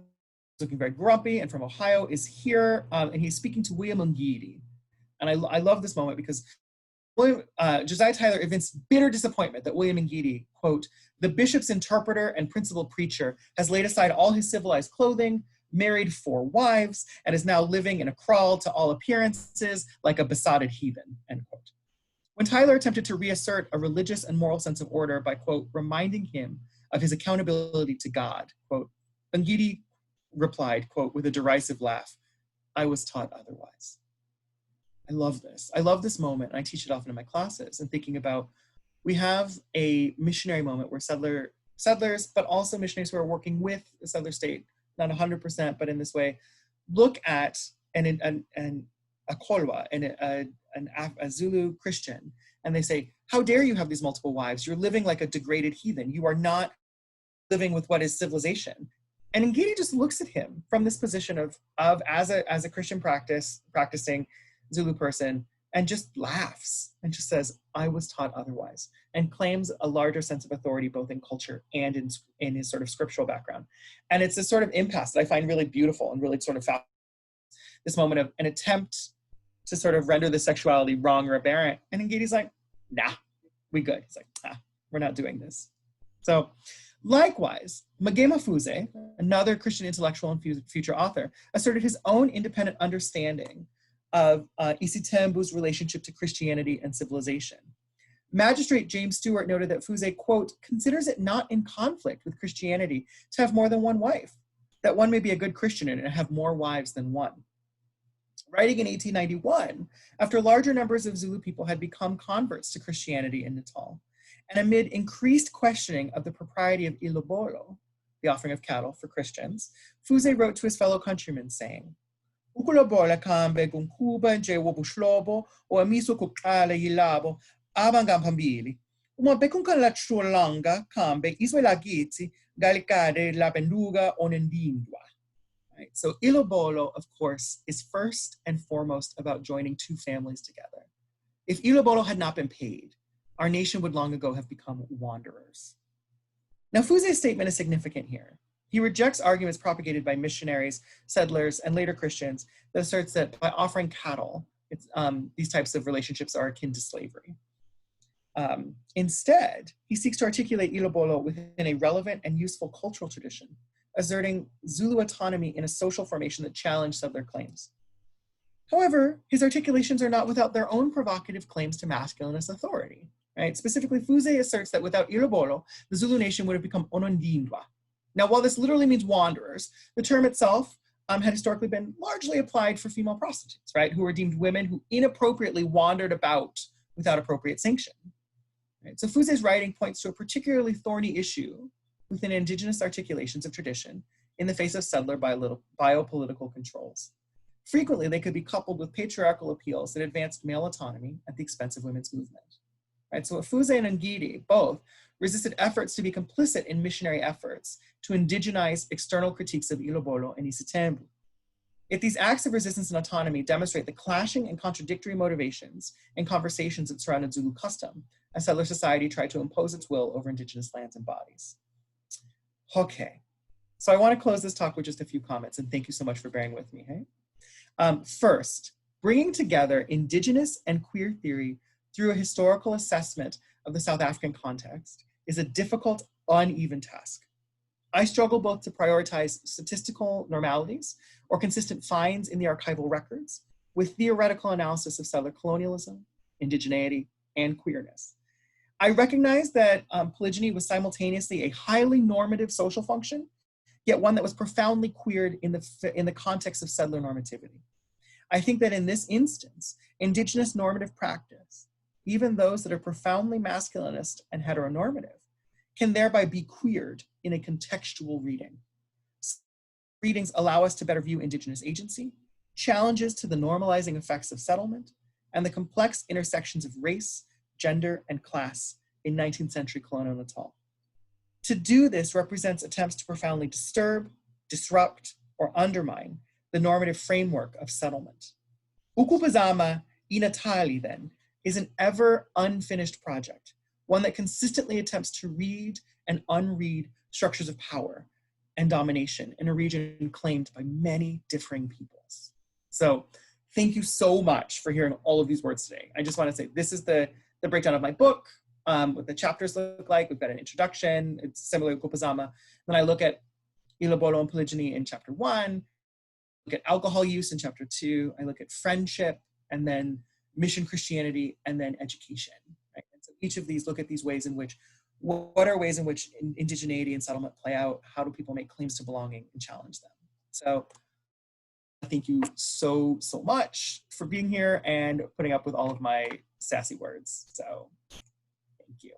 looking very grumpy and from Ohio, is here, and he's speaking to William Ngidi. And I love this moment because Josiah Tyler evinced bitter disappointment that William Ngidi, quote, the bishop's interpreter and principal preacher has laid aside all his civilized clothing, married 4 wives, and is now living in a kraal to all appearances like a besotted heathen, end quote. When Tyler attempted to reassert a religious and moral sense of order by, quote, reminding him of his accountability to God, quote, Ngidi replied, quote, with a derisive laugh, I was taught otherwise. I love this. I love this moment, and I teach it often in my classes, and thinking about, we have a missionary moment where settlers, but also missionaries who are working with the settler state, not 100%, but in this way, look at a Kolwa, a Zulu Christian, and they say, how dare you have these multiple wives? You're living like a degraded heathen. You are not living with what is civilization. And Ngidi just looks at him from this position of as a Christian practicing Zulu person, and just laughs and just says, I was taught otherwise, and claims a larger sense of authority both in culture and in his sort of scriptural background. And it's this sort of impasse that I find really beautiful and really sort of fascinating. This moment of an attempt to sort of render the sexuality wrong or aberrant, and Ngidi's like, nah, we good. He's like, we're not doing this. So likewise, Magema Fuze, another Christian intellectual and future author, asserted his own independent understanding of isitembu's relationship to Christianity and civilization. Magistrate James Stewart noted that Fuze, quote, considers it not in conflict with Christianity to have more than one wife, that one may be a good Christian and have more wives than one. Writing in 1891, after larger numbers of Zulu people had become converts to Christianity in Natal, and amid increased questioning of the propriety of ilobolo, the offering of cattle for Christians, Fuze wrote to his fellow countrymen saying, Ukulobola kambe kumkuba nje wobushlobo o amiso kuqala yilabo abangaphambili. Uma bekunkalatshulanga kambe izwe lakithi galikade lapenduga onendindwa. Right? So ilobolo, of course, is first and foremost about joining 2 families together. If ilobolo had not been paid, our nation would long ago have become wanderers. Now, Fuze's statement is significant here. He rejects arguments propagated by missionaries, settlers, and later Christians that asserts that by offering cattle, these types of relationships are akin to slavery. Instead, he seeks to articulate ilobolo within a relevant and useful cultural tradition, asserting Zulu autonomy in a social formation that challenged settler claims. However, his articulations are not without their own provocative claims to masculinist authority. Right? Specifically, Fuze asserts that without ilobolo, the Zulu nation would have become onondindwa. Now, while this literally means wanderers, the term itself had historically been largely applied for female prostitutes, right, who were deemed women who inappropriately wandered about without appropriate sanction. Right? So Fuze's writing points to a particularly thorny issue within indigenous articulations of tradition in the face of settler biopolitical controls. Frequently, they could be coupled with patriarchal appeals that advanced male autonomy at the expense of women's movement. Right? So Fuze and Ngidi both resisted efforts to be complicit in missionary efforts to indigenize external critiques of ilobolo and isitembu. Yet these acts of resistance and autonomy demonstrate the clashing and contradictory motivations and conversations that surrounded Zulu custom as settler society tried to impose its will over Indigenous lands and bodies. Okay, so I want to close this talk with just a few comments, and thank you so much for bearing with me. Hey? First, bringing together Indigenous and queer theory through a historical assessment of the South African context is a difficult, uneven task. I struggle both to prioritize statistical normalities or consistent finds in the archival records with theoretical analysis of settler colonialism, indigeneity, and queerness. I recognize that polygyny was simultaneously a highly normative social function, yet one that was profoundly queered in the context of settler normativity. I think that in this instance, Indigenous normative practice, even those that are profoundly masculinist and heteronormative, can thereby be queered in a contextual reading. Readings allow us to better view Indigenous agency, challenges to the normalizing effects of settlement, and the complex intersections of race, gender, and class in 19th century colonial Natal. To do this represents attempts to profoundly disturb, disrupt, or undermine the normative framework of settlement. Ukuphazama, iNatali, then, is an ever unfinished project, one that consistently attempts to read and unread structures of power and domination in a region claimed by many differing peoples. So thank you so much for hearing all of these words today. I just want to say this is the breakdown of my book, what the chapters look like. We've got an introduction, it's similar to Ukuphazama. Then I look at Ilobolo and polygyny in chapter 1, look at alcohol use in chapter 2, I look at friendship, and then mission Christianity, and then education. Right? And so each of these look at these ways in which, what are ways in which indigeneity and settlement play out? How do people make claims to belonging and challenge them? So thank you so much for being here and putting up with all of my sassy words. So thank you.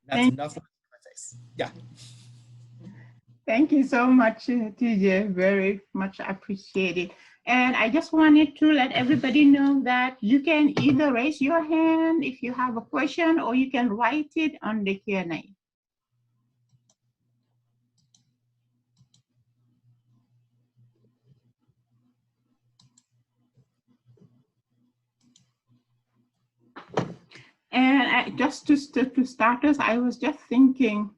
That's enough of my face. Yeah. Thank you so much, TJ. Very much appreciated. And I just wanted to let everybody know that you can either raise your hand if you have a question, or you can write it on the Q&A. And just to start us, I was just thinking,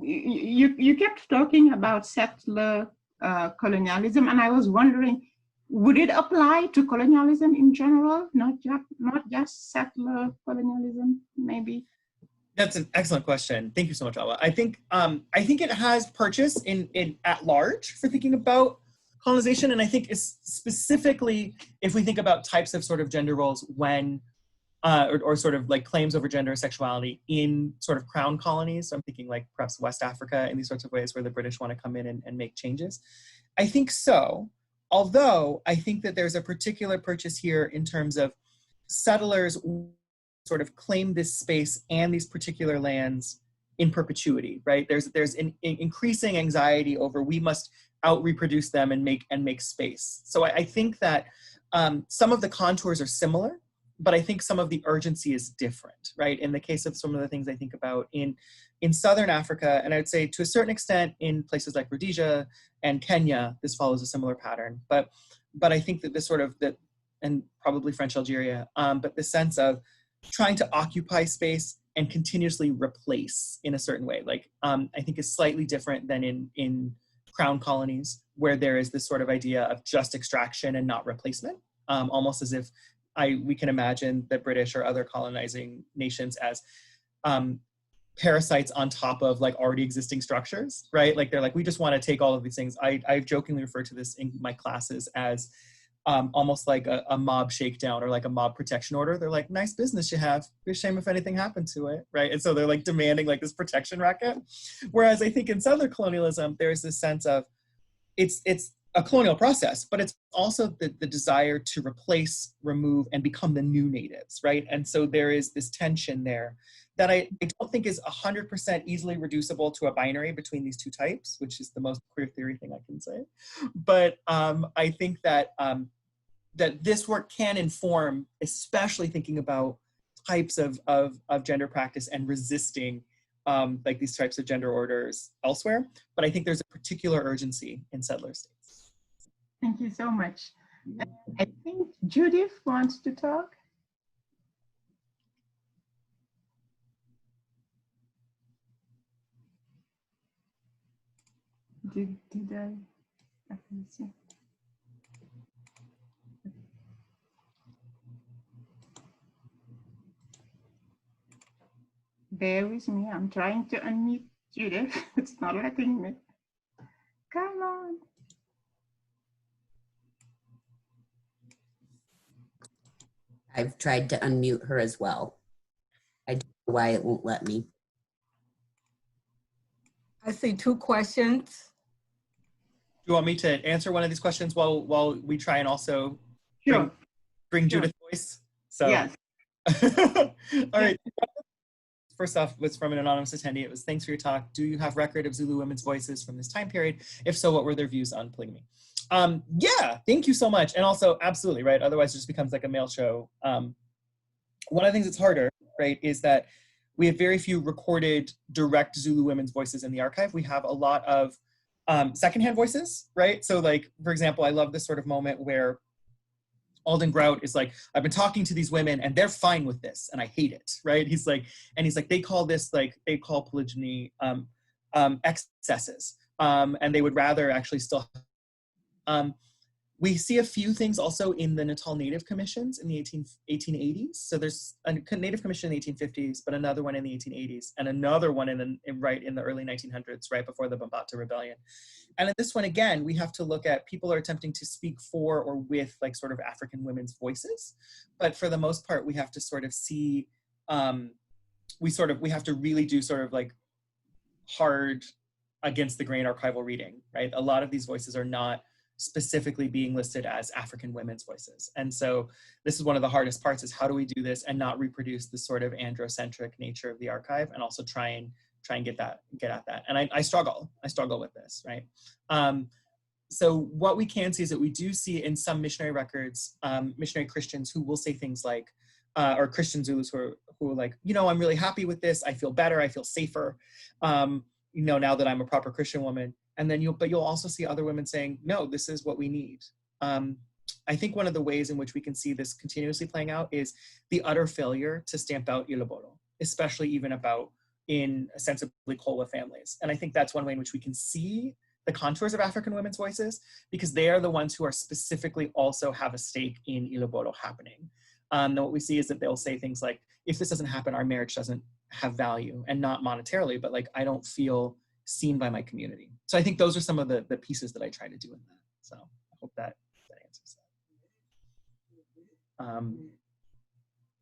you kept talking about settler colonialism, and I was wondering, would it apply to colonialism in general, not just settler colonialism, maybe? That's an excellent question. Thank you so much, Awa. I think it has purchase in at large for thinking about colonization, and I think it's specifically if we think about types of sort of gender roles when or sort of like claims over gender and sexuality in sort of crown colonies. So I'm thinking like perhaps West Africa in these sorts of ways where the British want to come in and make changes. I think so, although I think that there's a particular purchase here in terms of settlers sort of claim this space and these particular lands in perpetuity, right? There's an increasing anxiety over we must out-reproduce them and make space. So I think that some of the contours are similar, but I think some of the urgency is different, right? In the case of some of the things I think about in Southern Africa, and I would say to a certain extent in places like Rhodesia and Kenya, this follows a similar pattern. But I think that this sort of, and probably French Algeria, but the sense of trying to occupy space and continuously replace in a certain way, like I think is slightly different than in crown colonies, where there is this sort of idea of just extraction and not replacement, almost as if we can imagine the British or other colonizing nations as parasites on top of like already existing structures, right? Like they're like, we just want to take all of these things. I've jokingly referred to this in my classes as almost like a mob shakedown or like a mob protection order. They're like, nice business you have. Be a shame if anything happened to it, right? And so they're like demanding like this protection racket. Whereas I think in Southern colonialism, there's this sense of it's a colonial process, but it's also the desire to replace, remove, and become the new natives, right? And so there is this tension there that I don't think is 100% easily reducible to a binary between these two types, which is the most queer theory thing I can say. But I think that that this work can inform, especially thinking about types of gender practice and resisting like these types of gender orders elsewhere, but I think there's a particular urgency in settler states. Thank you so much. I think Judith wants to talk. Did I? Let me see. Bear with me. I'm trying to unmute Judith. It's not letting me. Come on. I've tried to unmute her as well. I don't know why it won't let me. I see 2 questions. Do you want me to answer one of these questions while we try and also Sure. bring Sure. Judith's voice? So, Yes. all right. First off, was from an anonymous attendee. It was, thanks for your talk. Do you have record of Zulu women's voices from this time period? If so, what were their views on polygamy? Yeah, thank you so much. And also, absolutely, right? Otherwise, it just becomes like a male show. One of the things that's harder, right, is that we have very few recorded direct Zulu women's voices in the archive. We have a lot of secondhand voices, right? So like, for example, I love this sort of moment where Alden Grout is like, I've been talking to these women and they're fine with this and I hate it, right? He's like, they call this, like, they call polygyny excesses. And they would rather actually still, we see a few things also in the Natal Native Commissions in the 1880s. So there's a Native Commission in the 1850s, but another one in the 1880s, and another one right in the early 1900s, right before the Bambata Rebellion. And in this one, again, we have to look at people are attempting to speak for or with like sort of African women's voices. But for the most part, we have to sort of see, we have to really do sort of like hard against the grain archival reading, right? A lot of these voices are not specifically being listed as African women's voices. And so this is one of the hardest parts, is how do we do this and not reproduce the sort of androcentric nature of the archive, and also try and get at that. And I struggle with this, right? So what we can see is that we do see in some missionary records, missionary Christians who will say things like, or Christian Zulus who are like, you know, I'm really happy with this. I feel better. I feel safer, you know, now that I'm a proper Christian woman. And then you'll also see other women saying, no, this is what we need. I think one of the ways in which we can see this continuously playing out is the utter failure to stamp out Iloboro, especially even about in ostensibly Kolwa families. And I think that's one way in which we can see the contours of African women's voices, because they are the ones who are specifically also have a stake in Iloboro happening. And what we see is that they'll say things like, if this doesn't happen, our marriage doesn't have value, and not monetarily, but like, I don't feel seen by my community. So I think those are some of the pieces that I try to do in that. So I hope that answers that.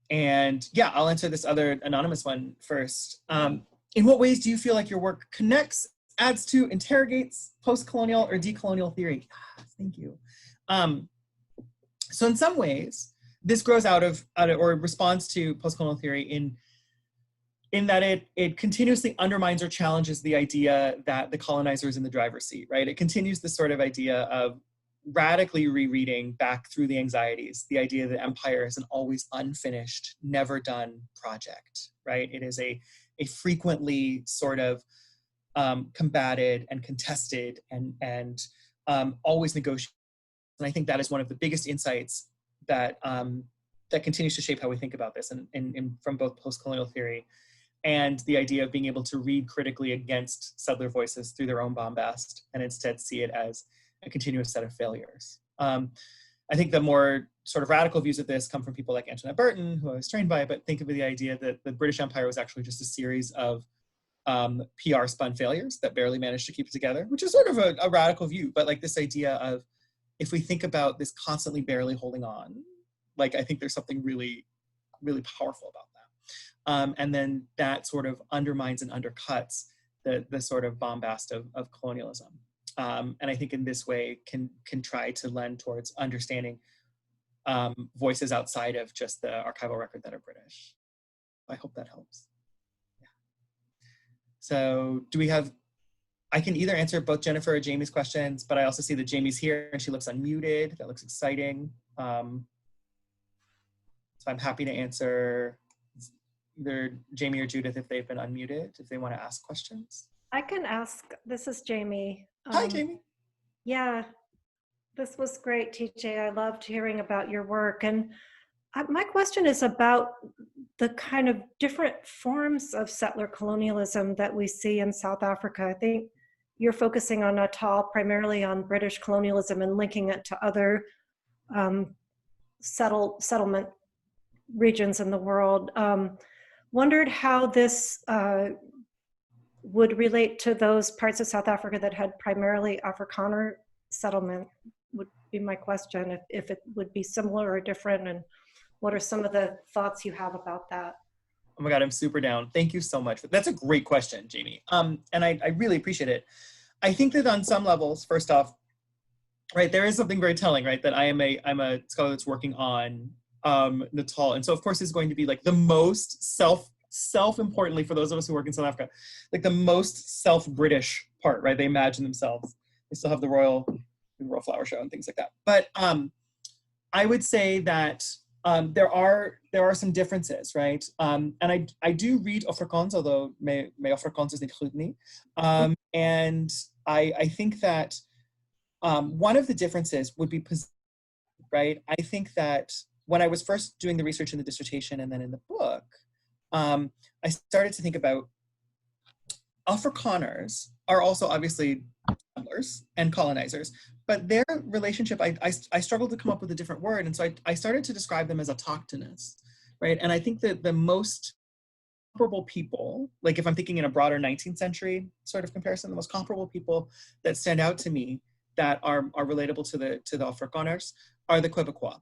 And yeah, I'll answer this other anonymous one first. In what ways do you feel like your work connects, adds to, interrogates post-colonial or decolonial theory? Thank you. So in some ways, this grows out of or responds to post-colonial theory in that it continuously undermines or challenges the idea that the colonizer is in the driver's seat, right? It continues this sort of idea of radically rereading back through the anxieties, the idea that empire is an always unfinished, never done project, right? It is a frequently sort of combated and contested and always negotiated. And I think that is one of the biggest insights that that continues to shape how we think about this, and from both post-colonial theory and the idea of being able to read critically against settler voices through their own bombast, and instead see it as a continuous set of failures. I think the more sort of radical views of this come from people like Antoinette Burton, who I was trained by, but think of the idea that the British Empire was actually just a series of PR spun failures that barely managed to keep it together, which is sort of a radical view, but like this idea of, if we think about this constantly barely holding on, like, I think there's something really, really powerful about that. And then that sort of undermines and undercuts the sort of bombast of colonialism. And I think in this way can try to lend towards understanding voices outside of just the archival record that are British. I hope that helps. Yeah. So do we have, I can either answer both Jennifer or Jamie's questions, but I also see that Jamie's here and she looks unmuted. That looks exciting. So I'm happy to answer either Jamie or Judith, if they've been unmuted, if they want to ask questions. I can ask. This is Jamie. Hi, Jamie. Yeah, this was great, TJ. I loved hearing about your work. And my question is about the kind of different forms of settler colonialism that we see in South Africa. I think you're focusing on Natal, primarily on British colonialism and linking it to other settlement regions in the world. Wondered how this would relate to those parts of South Africa that had primarily Afrikaner settlement, would be my question, if it would be similar or different, and what are some of the thoughts you have about that? Oh my God, I'm super down. Thank you so much. That's a great question, Jamie. And I really appreciate it. I think that on some levels, first off, right, there is something very telling, right, that I'm a scholar that's working on Natal. And so of course it's going to be like the most self-importantly for those of us who work in South Africa, like the most self-British part, right? They imagine themselves. They still have the Royal Flower Show and things like that. But I would say that there are some differences, right? And I do read Afrikaans, although my Afrikaans is niet goed nie. And I think that one of the differences would be, right? I think that when I was first doing the research in the dissertation and then in the book, I started to think about Afrikaners are also obviously settlers and colonizers, but their relationship, I struggled to come up with a different word. And so I started to describe them as autochthonous, right? And I think that the most comparable people, like if I'm thinking in a broader 19th century sort of comparison, the most comparable people that stand out to me that are relatable to the Afrikaners are the Quebecois.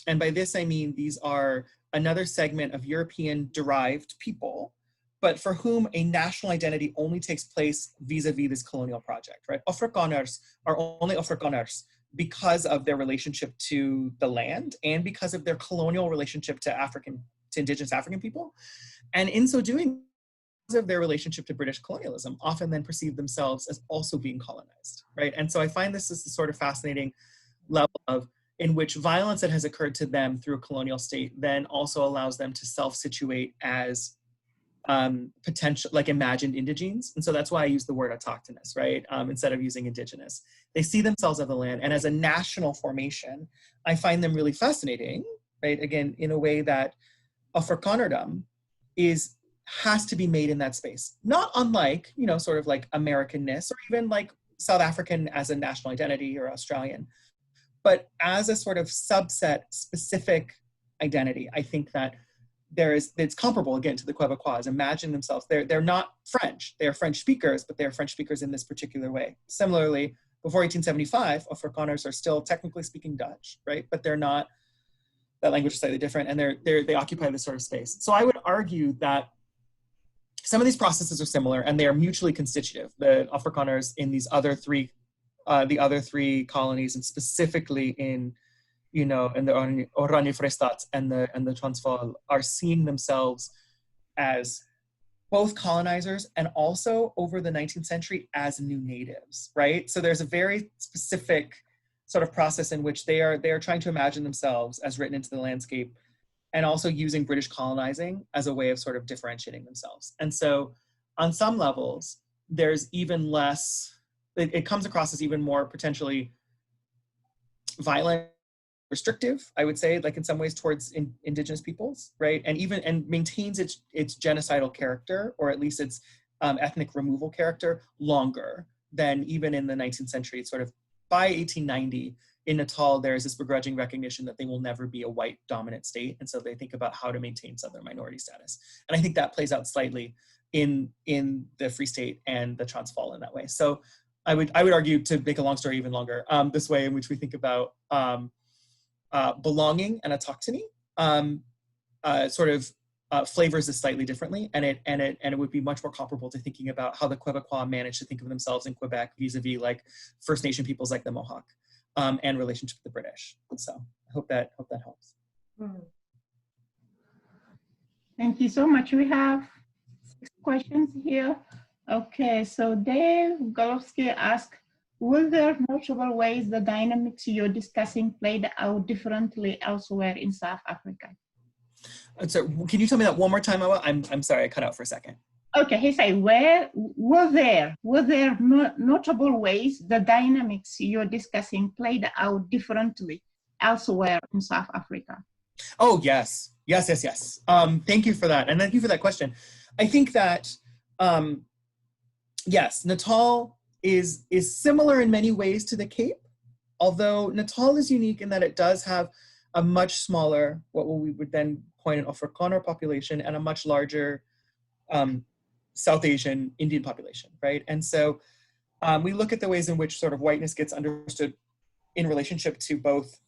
And by this, I mean, these are another segment of European-derived people, but for whom a national identity only takes place vis-a-vis this colonial project, right? Afrikaners are only Afrikaners because of their relationship to the land and because of their colonial relationship to indigenous African people. And in so doing, because of their relationship to British colonialism, often then perceive themselves as also being colonized, right? And so I find this is the sort of fascinating level of in which violence that has occurred to them through a colonial state then also allows them to self-situate as potential, like imagined indigenes. And so that's why I use the word autochthonous, right? Instead of using indigenous. They see themselves as the land, and as a national formation, I find them really fascinating, right? Again, in a way that Afrikanerdom has to be made in that space. Not unlike, you know, sort of like Americanness or even like South African as a national identity or Australian. But as a sort of subset specific identity, I think that it's comparable again to the Quebecois. Imagine themselves, they're not French, they're French speakers, but they're French speakers in this particular way. Similarly, before 1875, Afrikaners are still technically speaking Dutch, right? But they're not, that language is slightly different, and they occupy this sort of space. So I would argue that some of these processes are similar and they are mutually constitutive. The Afrikaners in these other three colonies, and specifically in, you know, in the Oranje Vrystaat and the Transvaal, are seeing themselves as both colonizers and also over the 19th century as new natives, right? So there's a very specific sort of process in which they are trying to imagine themselves as written into the landscape, and also using British colonizing as a way of sort of differentiating themselves. And so on some levels, there's even less, it comes across as even more potentially violent, restrictive, I would say, like in some ways towards indigenous peoples, right? And maintains its genocidal character, or at least its ethnic removal character, longer than even in the 19th century. Sort of by 1890, in Natal, there's this begrudging recognition that they will never be a white dominant state. And so they think about how to maintain Southern minority status. And I think that plays out slightly in the Free State and the Transvaal in that way. So I would argue, to make a long story even longer, this way in which we think about belonging and autochthony flavors this slightly differently, and it would be much more comparable to thinking about how the Quebecois managed to think of themselves in Quebec vis-a-vis like First Nation peoples like the Mohawk, and relationship with the British. So I hope that helps. Thank you so much. We have 6 questions here. Okay, so Dave Golovsky asked, were there notable ways the dynamics you're discussing played out differently elsewhere in South Africa? So can you tell me that one more time, Awa? I'm sorry, I cut out for a second. Okay, he said, were there notable ways the dynamics you're discussing played out differently elsewhere in South Africa? Oh, yes. Thank you for that. And thank you for that question. I think that, yes, Natal is similar in many ways to the Cape, although Natal is unique in that it does have a much smaller, what we would then coin an Afrikaner population, and a much larger South Asian Indian population, right? And so we look at the ways in which sort of whiteness gets understood in relationship to both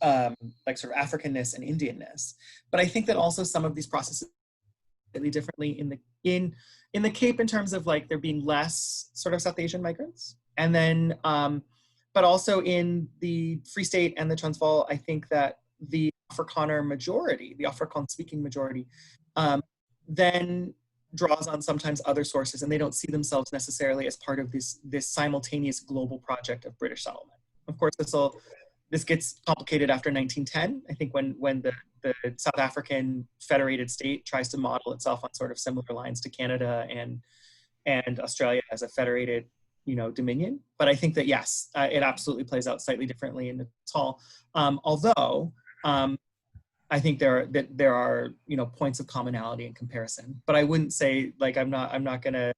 like sort of Africanness and Indianness. But I think that also some of these processes slightly differently in the Cape in terms of like there being less sort of South Asian migrants. And then, but also in the Free State and the Transvaal, I think that the Afrikaner majority, the Afrikaans speaking majority, then draws on sometimes other sources, and they don't see themselves necessarily as part of this simultaneous global project of British settlement. Of course, this gets complicated after 1910. I think when the South African federated state tries to model itself on sort of similar lines to Canada and Australia as a federated, dominion. But I think that yes, it absolutely plays out slightly differently in Natal. Although I think there are points of commonality and comparison. But I wouldn't say like I'm not gonna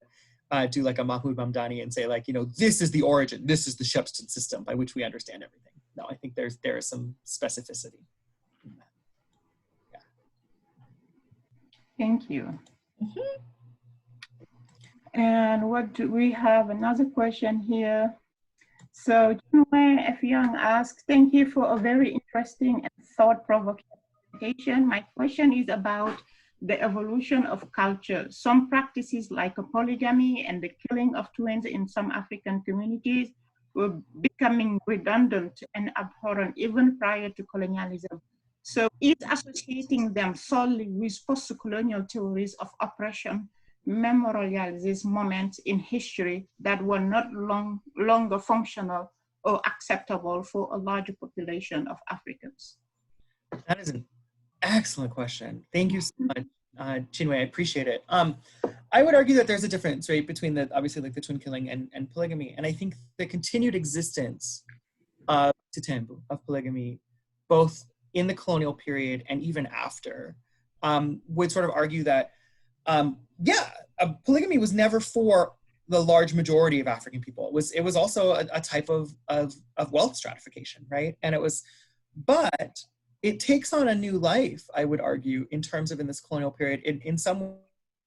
do like a Mahmoud Mamdani and say like this is the origin, this is the Shepstone system by which we understand everything. No, I think there is some specificity in that. Yeah. Thank you. Mm-hmm. And what do we have? Another question here. So Chinwe F. Young asks, thank you for a very interesting and thought-provoking presentation. My question is about the evolution of culture. Some practices like a polygamy and the killing of twins in some African communities were becoming redundant and abhorrent even prior to colonialism. So is associating them solely with post-colonial theories of oppression memorializes moments in history that were not longer functional or acceptable for a larger population of Africans? That is an excellent question. Thank you so much, Chinwe. I appreciate it. I would argue that there's a difference, right, between obviously like the twin killing and polygamy. And I think the continued existence of Sitembu, of polygamy, both in the colonial period and even after, would sort of argue that, polygamy was never for the large majority of African people. It was also a type of wealth stratification, right? And but it takes on a new life, I would argue, in terms of in this colonial period, in some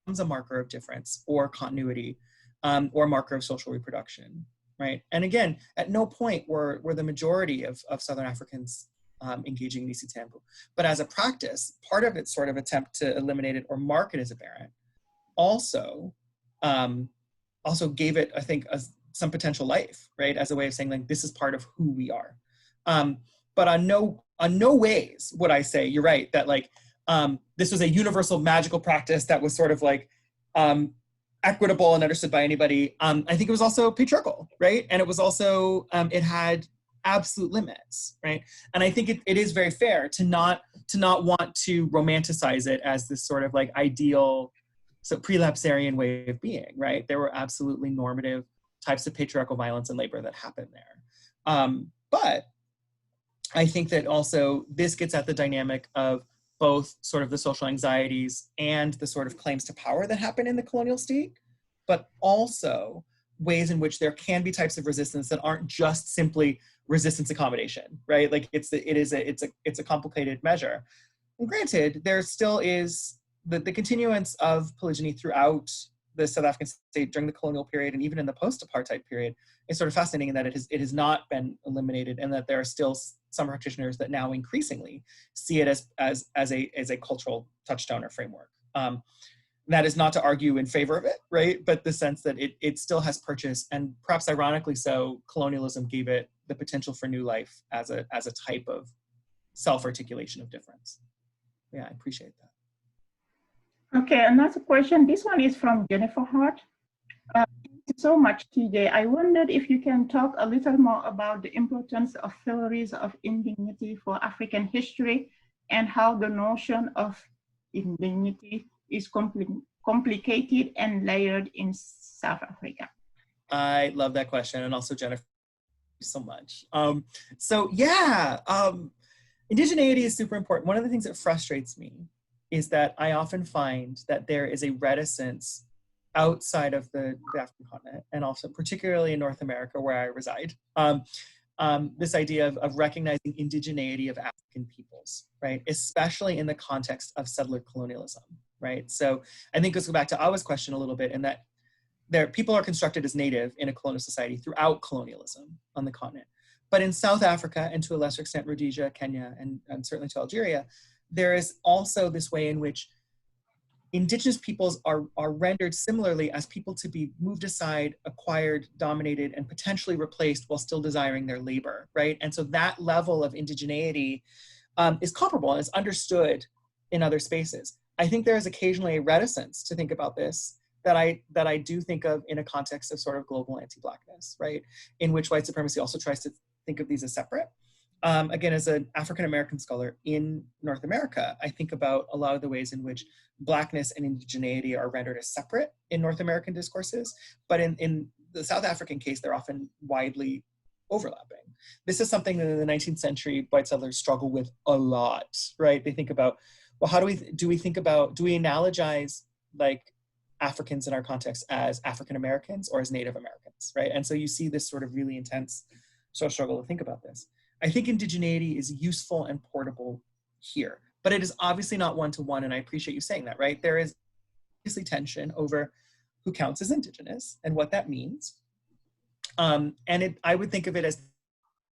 ways a marker of difference or continuity, or a marker of social reproduction, right? And again, at no point were the majority of Southern Africans engaging in isitembu. But as a practice, part of its sort of attempt to eliminate it or mark it as aberrant also gave it, I think, some potential life, right? As a way of saying like, this is part of who we are. But on no ways would I say, you're right, that like, this was a universal magical practice that was sort of like equitable and understood by anybody. I think it was also patriarchal, right? And it was also, it had absolute limits, right? And I think it is very fair to not want to romanticize it as this sort of like ideal, so prelapsarian way of being, right? There were absolutely normative types of patriarchal violence and labor that happened there. But I think that also this gets at the dynamic of both sort of the social anxieties and the sort of claims to power that happen in the colonial state, but also ways in which there can be types of resistance that aren't just simply resistance accommodation, right? Like it's a complicated measure. And granted, there still is the continuance of polygyny throughout the South African state during the colonial period and even in the post-apartheid period is sort of fascinating in that it has not been eliminated, and that there are still some practitioners that now increasingly see it as a cultural touchstone or framework. That is not to argue in favor of it, right? But the sense that it still has purchase, and perhaps ironically so, colonialism gave it the potential for new life as a type of self-articulation of difference. Yeah, I appreciate that. Okay, another question. This one is from Jennifer Hart. Thank you so much, TJ. I wondered if you can talk a little more about the importance of theories of indigeneity for African history and how the notion of indigeneity is complicated and layered in South Africa? I love that question. And also, Jennifer, thank you so much. So yeah, indigeneity is super important. One of the things that frustrates me is that I often find that there is a reticence outside of the African continent, and also particularly in North America where I reside, this idea of recognizing indigeneity of African peoples, right? Especially in the context of settler colonialism, right? So I think let's go back to Awa's question a little bit, in that people are constructed as native in a colonial society throughout colonialism on the continent. But in South Africa, and to a lesser extent Rhodesia, Kenya, and certainly to Algeria, there is also this way in which Indigenous peoples are rendered similarly as people to be moved aside, acquired, dominated, and potentially replaced while still desiring their labor, right? And so that level of indigeneity is comparable and is understood in other spaces. I think there is occasionally a reticence to think about this that I do think of in a context of sort of global anti-Blackness, right? In which white supremacy also tries to think of these as separate. Again, as an African-American scholar in North America, I think about a lot of the ways in which Blackness and indigeneity are rendered as separate in North American discourses, but in the South African case, they're often widely overlapping. This is something that in the 19th century, white settlers struggle with a lot, right? They think about, well, how do we analogize like Africans in our context as African-Americans or as Native Americans, right? And so you see this sort of really intense social struggle to think about this. I think indigeneity is useful and portable here, but it is obviously not one-to-one, and I appreciate you saying that, right? There is obviously tension over who counts as Indigenous and what that means. I would think of it as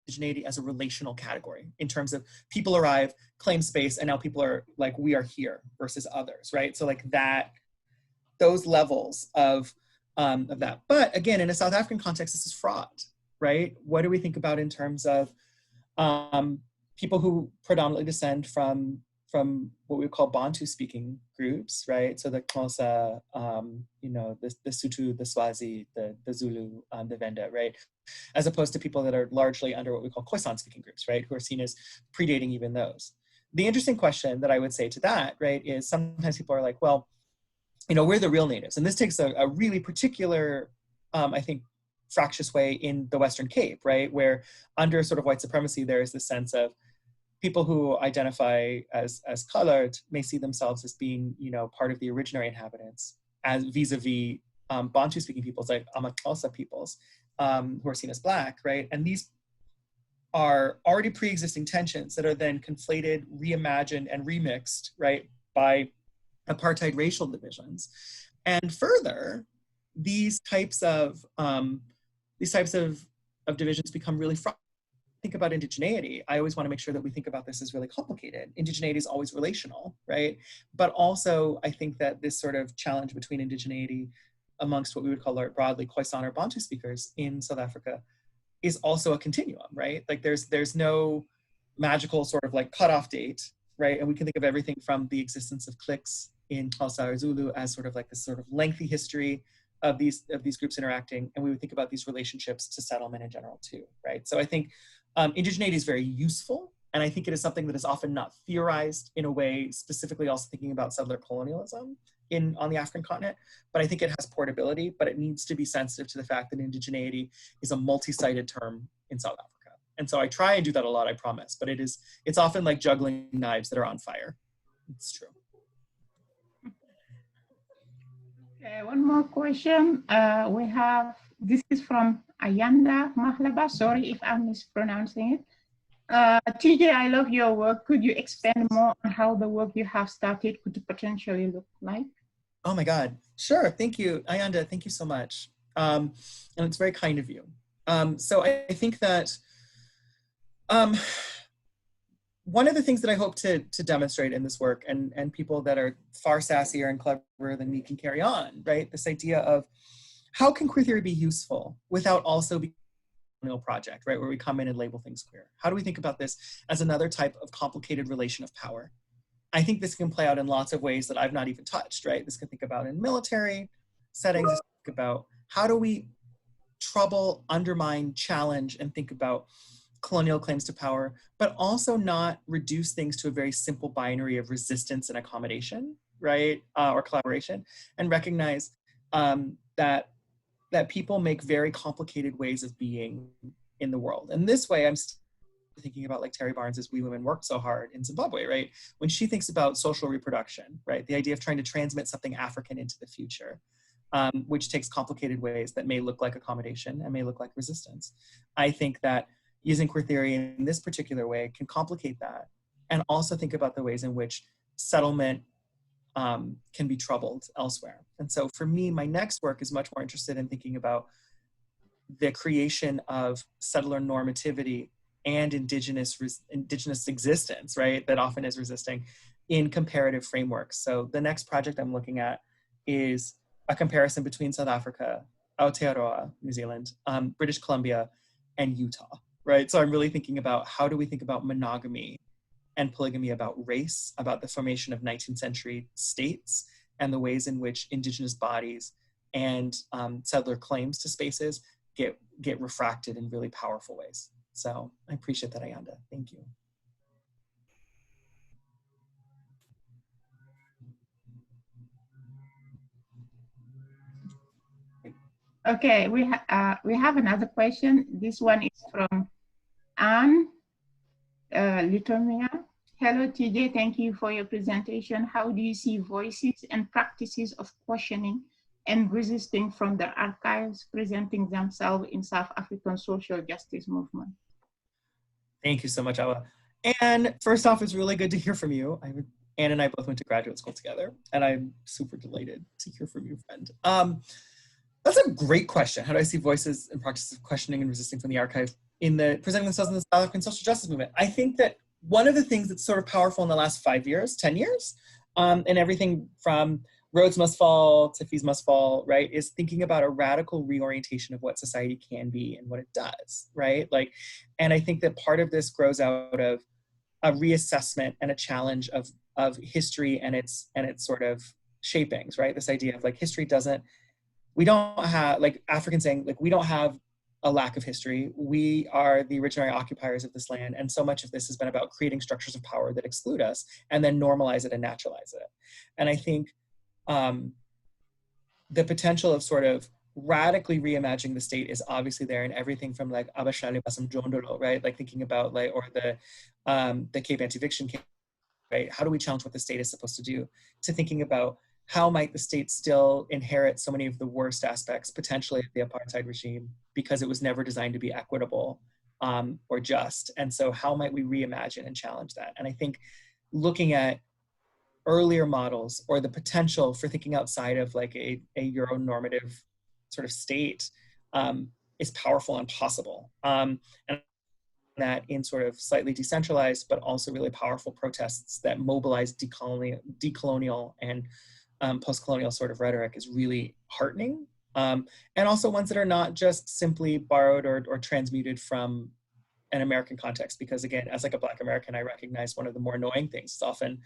indigeneity as a relational category in terms of people arrive, claim space, and now people are like, we are here versus others, right? So like that, those levels of that. But again, in a South African context, this is fraught, right? What do we think about in terms of people who predominantly descend from what we call Bantu-speaking groups, right? So the Xhosa, the Sotho, the Swazi, the Zulu, the Venda, right? As opposed to people that are largely under what we call Khoisan-speaking groups, right? Who are seen as predating even those. The interesting question that I would say to that, right, is sometimes people are like, well, we're the real natives. And this takes a really particular, I think, fractious way in the Western Cape, right? Where under sort of white supremacy, there is this sense of people who identify as colored may see themselves as being, part of the originary inhabitants, as vis-a-vis Bantu-speaking peoples like Amaxhosa peoples, who are seen as Black, right? And these are already pre-existing tensions that are then conflated, reimagined, and remixed, right, by apartheid racial divisions. And further, these types of divisions become really fraught. Think about indigeneity. I always want to make sure that we think about this as really complicated. Indigeneity is always relational, right? But also, I think that this sort of challenge between indigeneity amongst what we would call broadly Khoisan or Bantu speakers in South Africa is also a continuum, right? Like there's no magical sort of like cutoff date, right? And we can think of everything from the existence of cliques in Xhosa or Zulu as sort of like this sort of lengthy history of these groups interacting, and we would think about these relationships to settlement in general too, right? So I think indigeneity is very useful, and I think it is something that is often not theorized in a way, specifically also thinking about settler colonialism on the African continent, but I think it has portability, but it needs to be sensitive to the fact that indigeneity is a multi-sided term in South Africa. And so I try and do that a lot, I promise, but it's often like juggling knives that are on fire. It's true. Okay, one more question. This is from Ayanda Mahlaba. Sorry if I'm mispronouncing it. TJ, I love your work. Could you expand more on how the work you have started could potentially look like? Oh my God, sure, thank you. Ayanda, thank you so much. And it's very kind of you. So I think that one of the things that I hope to demonstrate in this work, and people that are far sassier and cleverer than me can carry on, right? This idea of how can queer theory be useful without also being a colonial project, right? Where we come in and label things queer. How do we think about this as another type of complicated relation of power? I think this can play out in lots of ways that I've not even touched, right? This can think about in military settings, think about how do we trouble, undermine, challenge, and think about colonial claims to power, but also not reduce things to a very simple binary of resistance and accommodation, right? Or collaboration, and recognize that people make very complicated ways of being in the world. And this way, I'm thinking about like Terry Barnes's We Women Work So Hard in Zimbabwe, right? When she thinks about social reproduction, right? The idea of trying to transmit something African into the future, which takes complicated ways that may look like accommodation and may look like resistance. I think that using queer theory in this particular way can complicate that, and also think about the ways in which settlement can be troubled elsewhere. And so for me, my next work is much more interested in thinking about the creation of settler normativity and indigenous existence, right, that often is resisting in comparative frameworks. So the next project I'm looking at is a comparison between South Africa, Aotearoa, New Zealand, British Columbia, and Utah, right? So I'm really thinking about how do we think about monogamy and polygamy, about race, about the formation of 19th century states, and the ways in which indigenous bodies and settler claims to spaces get refracted in really powerful ways. So I appreciate that, Ayanda. Thank you. Okay, we have another question. This one is from Anne Litomia. Hello, TJ. Thank you for your presentation. How do you see voices and practices of questioning and resisting from the archives presenting themselves in South African social justice movement? Thank you so much, Awa. And first off, it's really good to hear from you. Anne and I both went to graduate school together, and I'm super delighted to hear from you, friend. That's a great question. How do I see voices and practices of questioning and resisting from the archive presenting themselves in the South African social justice movement? I think that one of the things that's sort of powerful in the last 5 years, 10 years, and everything from Roads Must Fall to Fees Must Fall, right, is thinking about a radical reorientation of what society can be and what it does, right? And I think that part of this grows out of a reassessment and a challenge of history and its sort of shapings, right? This idea of like history we don't have, like Africans saying, like, we don't have a lack of history. We are the originary occupiers of this land. And so much of this has been about creating structures of power that exclude us and then normalize it and naturalize it. And I think the potential of sort of radically reimagining the state is obviously there in everything from like Abashali Basam Jondolo, right? Like thinking about like, or the Cape Anti-Eviction case, right? How do we challenge what the state is supposed to do? To thinking about how might the state still inherit so many of the worst aspects potentially of the apartheid regime because it was never designed to be equitable or just. And so how might we reimagine and challenge that? And I think looking at earlier models or the potential for thinking outside of like a Euronormative sort of state is powerful and possible. And that in sort of slightly decentralized, but also really powerful protests that mobilize decolonial and post-colonial sort of rhetoric is really heartening. And also ones that are not just simply borrowed or transmuted from an American context, because again, as like a Black American, I recognize one of the more annoying things is often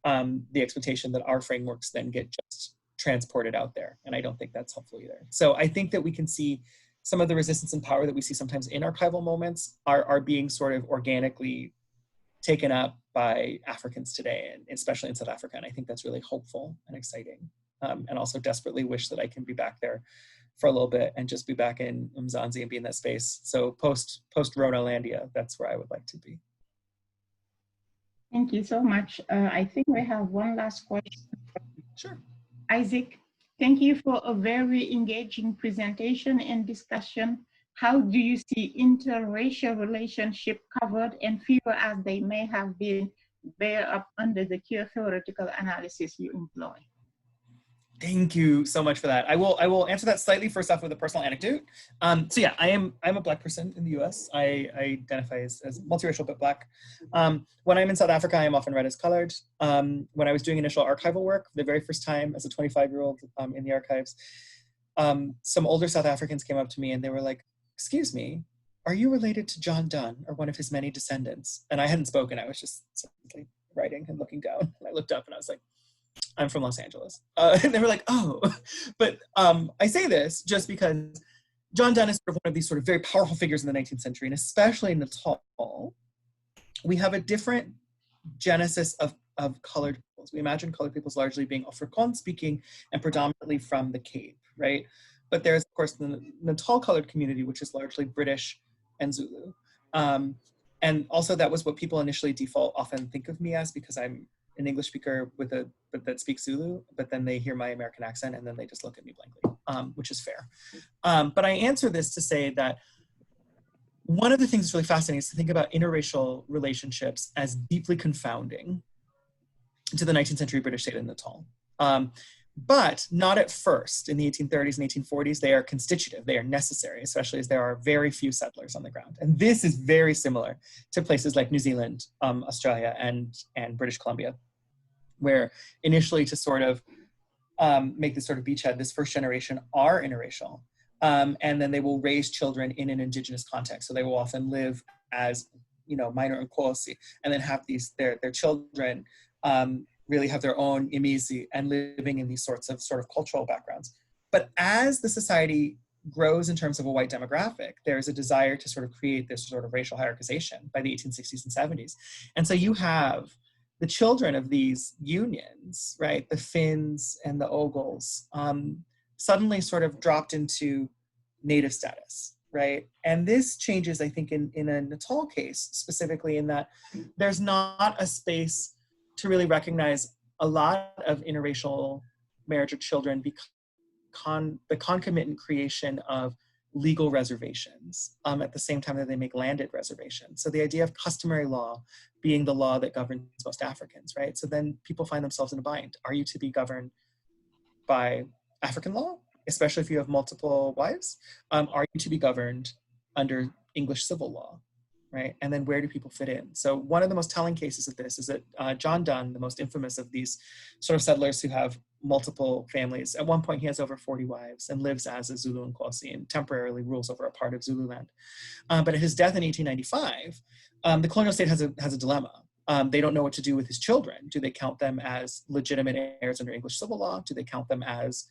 the expectation that our frameworks then get just transported out there. And I don't think that's helpful either. So I think that we can see some of the resistance and power that we see sometimes in archival moments are being sort of organically taken up by Africans today, and especially in South Africa. And I think that's really hopeful and exciting. And also desperately wish that I can be back there for a little bit and just be back in Mzansi and be in that space. So post Rona Landia, that's where I would like to be. Thank you so much. I think we have one last question. Sure. Isaac, thank you for a very engaging presentation and discussion. How do you see interracial relationship covered and fewer as they may have been bear up under the queer theoretical analysis you employ? Thank you so much for that. I will answer that slightly first off with a personal anecdote. So yeah, I'm a Black person in the US. I identify as multiracial but Black. When I'm in South Africa, I am often read as colored. When I was doing initial archival work, the very first time as a 25-year-old in the archives, some older South Africans came up to me and they were like, "Excuse me, are you related to John Dunn or one of his many descendants?" And I hadn't spoken. I was just simply writing and looking down. And I looked up and I was like, "I'm from Los Angeles." And they were like, "Oh," but I say this just because John Dunn is sort of one of these sort of very powerful figures in the 19th century, and especially in Natal, we have a different genesis of colored peoples. We imagine colored peoples largely being Afrikaans speaking and predominantly from the Cape, right? But there's, of course, the Natal colored community, which is largely British and Zulu. And also that was what people initially often think of me as, because I'm an English speaker that speaks Zulu, but then they hear my American accent and then they just look at me blankly, which is fair. But I answer this to say that one of the things that's really fascinating is to think about interracial relationships as deeply confounding to the 19th century British state of Natal. But not at first. In the 1830s and 1840s, they are constitutive, they are necessary, especially as there are very few settlers on the ground. And this is very similar to places like New Zealand, Australia, and British Columbia, where initially to sort of make this sort of beachhead, this first generation are interracial. And then they will raise children in an Indigenous context. So they will often live as, minor Nkosi, and then have their children really have their own imizi and living in these sorts of cultural backgrounds. But as the society grows in terms of a white demographic, there's a desire to sort of create this sort of racial hierarchization by the 1860s and 70s. And so you have the children of these unions, right, the Finns and the Ogles, suddenly sort of dropped into native status, right? And this changes, I think, in a Natal case, specifically in that there's not a space to really recognize a lot of interracial marriage of children because the concomitant creation of legal reservations at the same time that they make landed reservations. So the idea of customary law being the law that governs most Africans, right? So then people find themselves in a bind. Are you to be governed by African law, especially if you have multiple wives? Are you to be governed under English civil law, right? And then where do people fit in? So one of the most telling cases of this is that John Dunn, the most infamous of these sort of settlers who have multiple families, at one point he has over 40 wives and lives as a Zulu Nkosi and temporarily rules over a part of Zululand. But at his death in 1895, the colonial state has a dilemma. They don't know what to do with his children. Do they count them as legitimate heirs under English civil law? Do they count them as,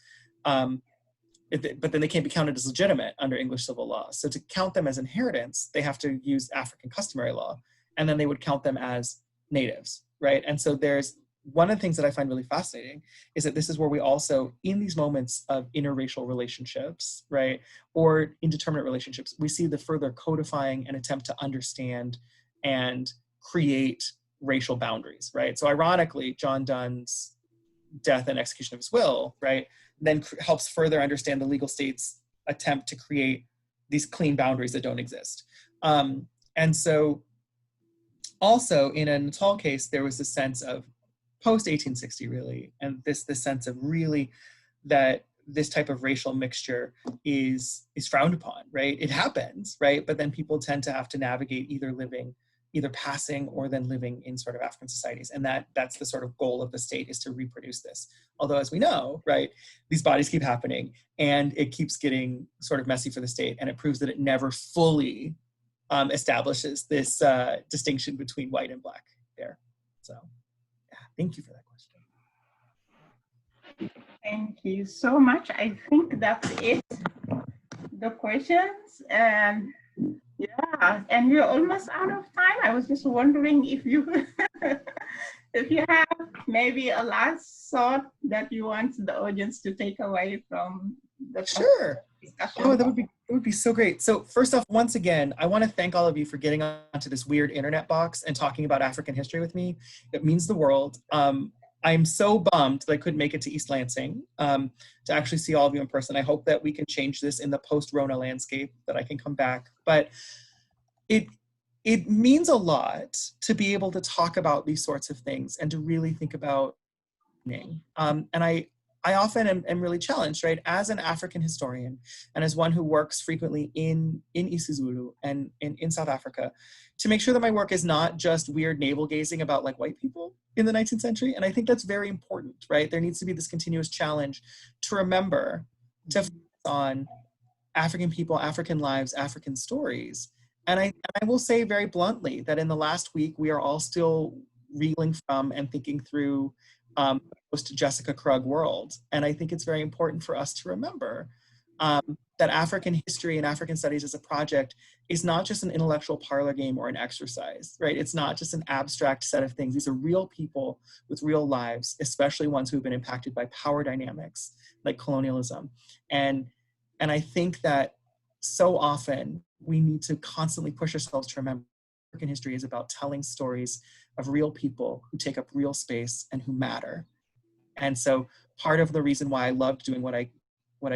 but then they can't be counted as legitimate under English civil law. So to count them as inheritance, they have to use African customary law, and then they would count them as natives, right? And so there's one of the things that I find really fascinating is that this is where we also, in these moments of interracial relationships, right, or indeterminate relationships, we see the further codifying and attempt to understand and create racial boundaries, right? So ironically, John Dunn's death and execution of his will, right, then helps further understand the legal state's attempt to create these clean boundaries that don't exist. And so also in a Natal case, there was this sense of post-1860 really, and this sense of really that this type of racial mixture is frowned upon, right? It happens, right? But then people tend to have to navigate either passing or then living in sort of African societies. And that's the sort of goal of the state, is to reproduce this. Although as we know, right, these bodies keep happening and it keeps getting sort of messy for the state, and it proves that it never fully establishes this distinction between white and black there. So yeah, thank you for that question. Thank you so much. I think that's it, the questions. And yeah, and we're almost out of time. I was just wondering if you if you have maybe a last thought that you want the audience to take away from the Sure. discussion. Oh, that would be so great. So first off, once again, I want to thank all of you for getting onto this weird internet box and talking about African history with me. It means the world. I'm so bummed that I couldn't make it to East Lansing to actually see all of you in person. I hope that we can change this in the post-Rona landscape, that I can come back. But it means a lot to be able to talk about these sorts of things and to really think about meaning. And I often am really challenged, right, as an African historian and as one who works frequently in isiZulu and in South Africa, to make sure that my work is not just weird navel gazing about like white people in the 19th century. And I think that's very important, right? There needs to be this continuous challenge to remember to focus on African people, African lives, African stories. And I will say very bluntly that in the last week, we are all still reeling from and thinking through post Jessica Krug world. And I think it's very important for us to remember that African history and African studies as a project is not just an intellectual parlor game or an exercise, right? It's not just an abstract set of things. These are real people with real lives, especially ones who've been impacted by power dynamics like colonialism. And I think that so often we need to constantly push ourselves to remember African history is about telling stories of real people who take up real space and who matter. And so part of the reason why I loved doing what I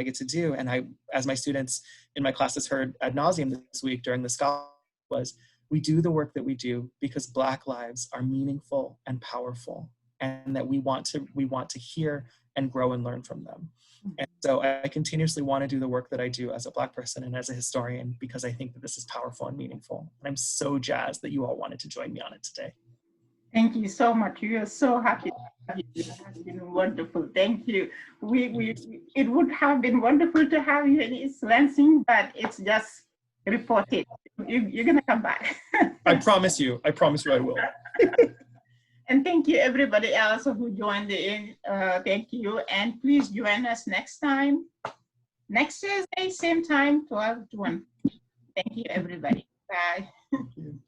get to do, and I, as my students in my classes heard ad nauseum this week during the scholarship, was we do the work that we do because Black lives are meaningful and powerful, and that we want to hear and grow and learn from them. And so I continuously want to do the work that I do as a Black person and as a historian because I think that this is powerful and meaningful. And I'm so jazzed that you all wanted to join me on it today. Thank you so much. We are so happy to have you. It has been wonderful. Thank you. It would have been wonderful to have you in East Lansing, but it's just reported. You're going to come back. I promise you I will. And thank you everybody else who joined in. Thank you. And please join us next time. Next Thursday, same time, 12 to 1. Thank you, everybody. Bye. Thank you.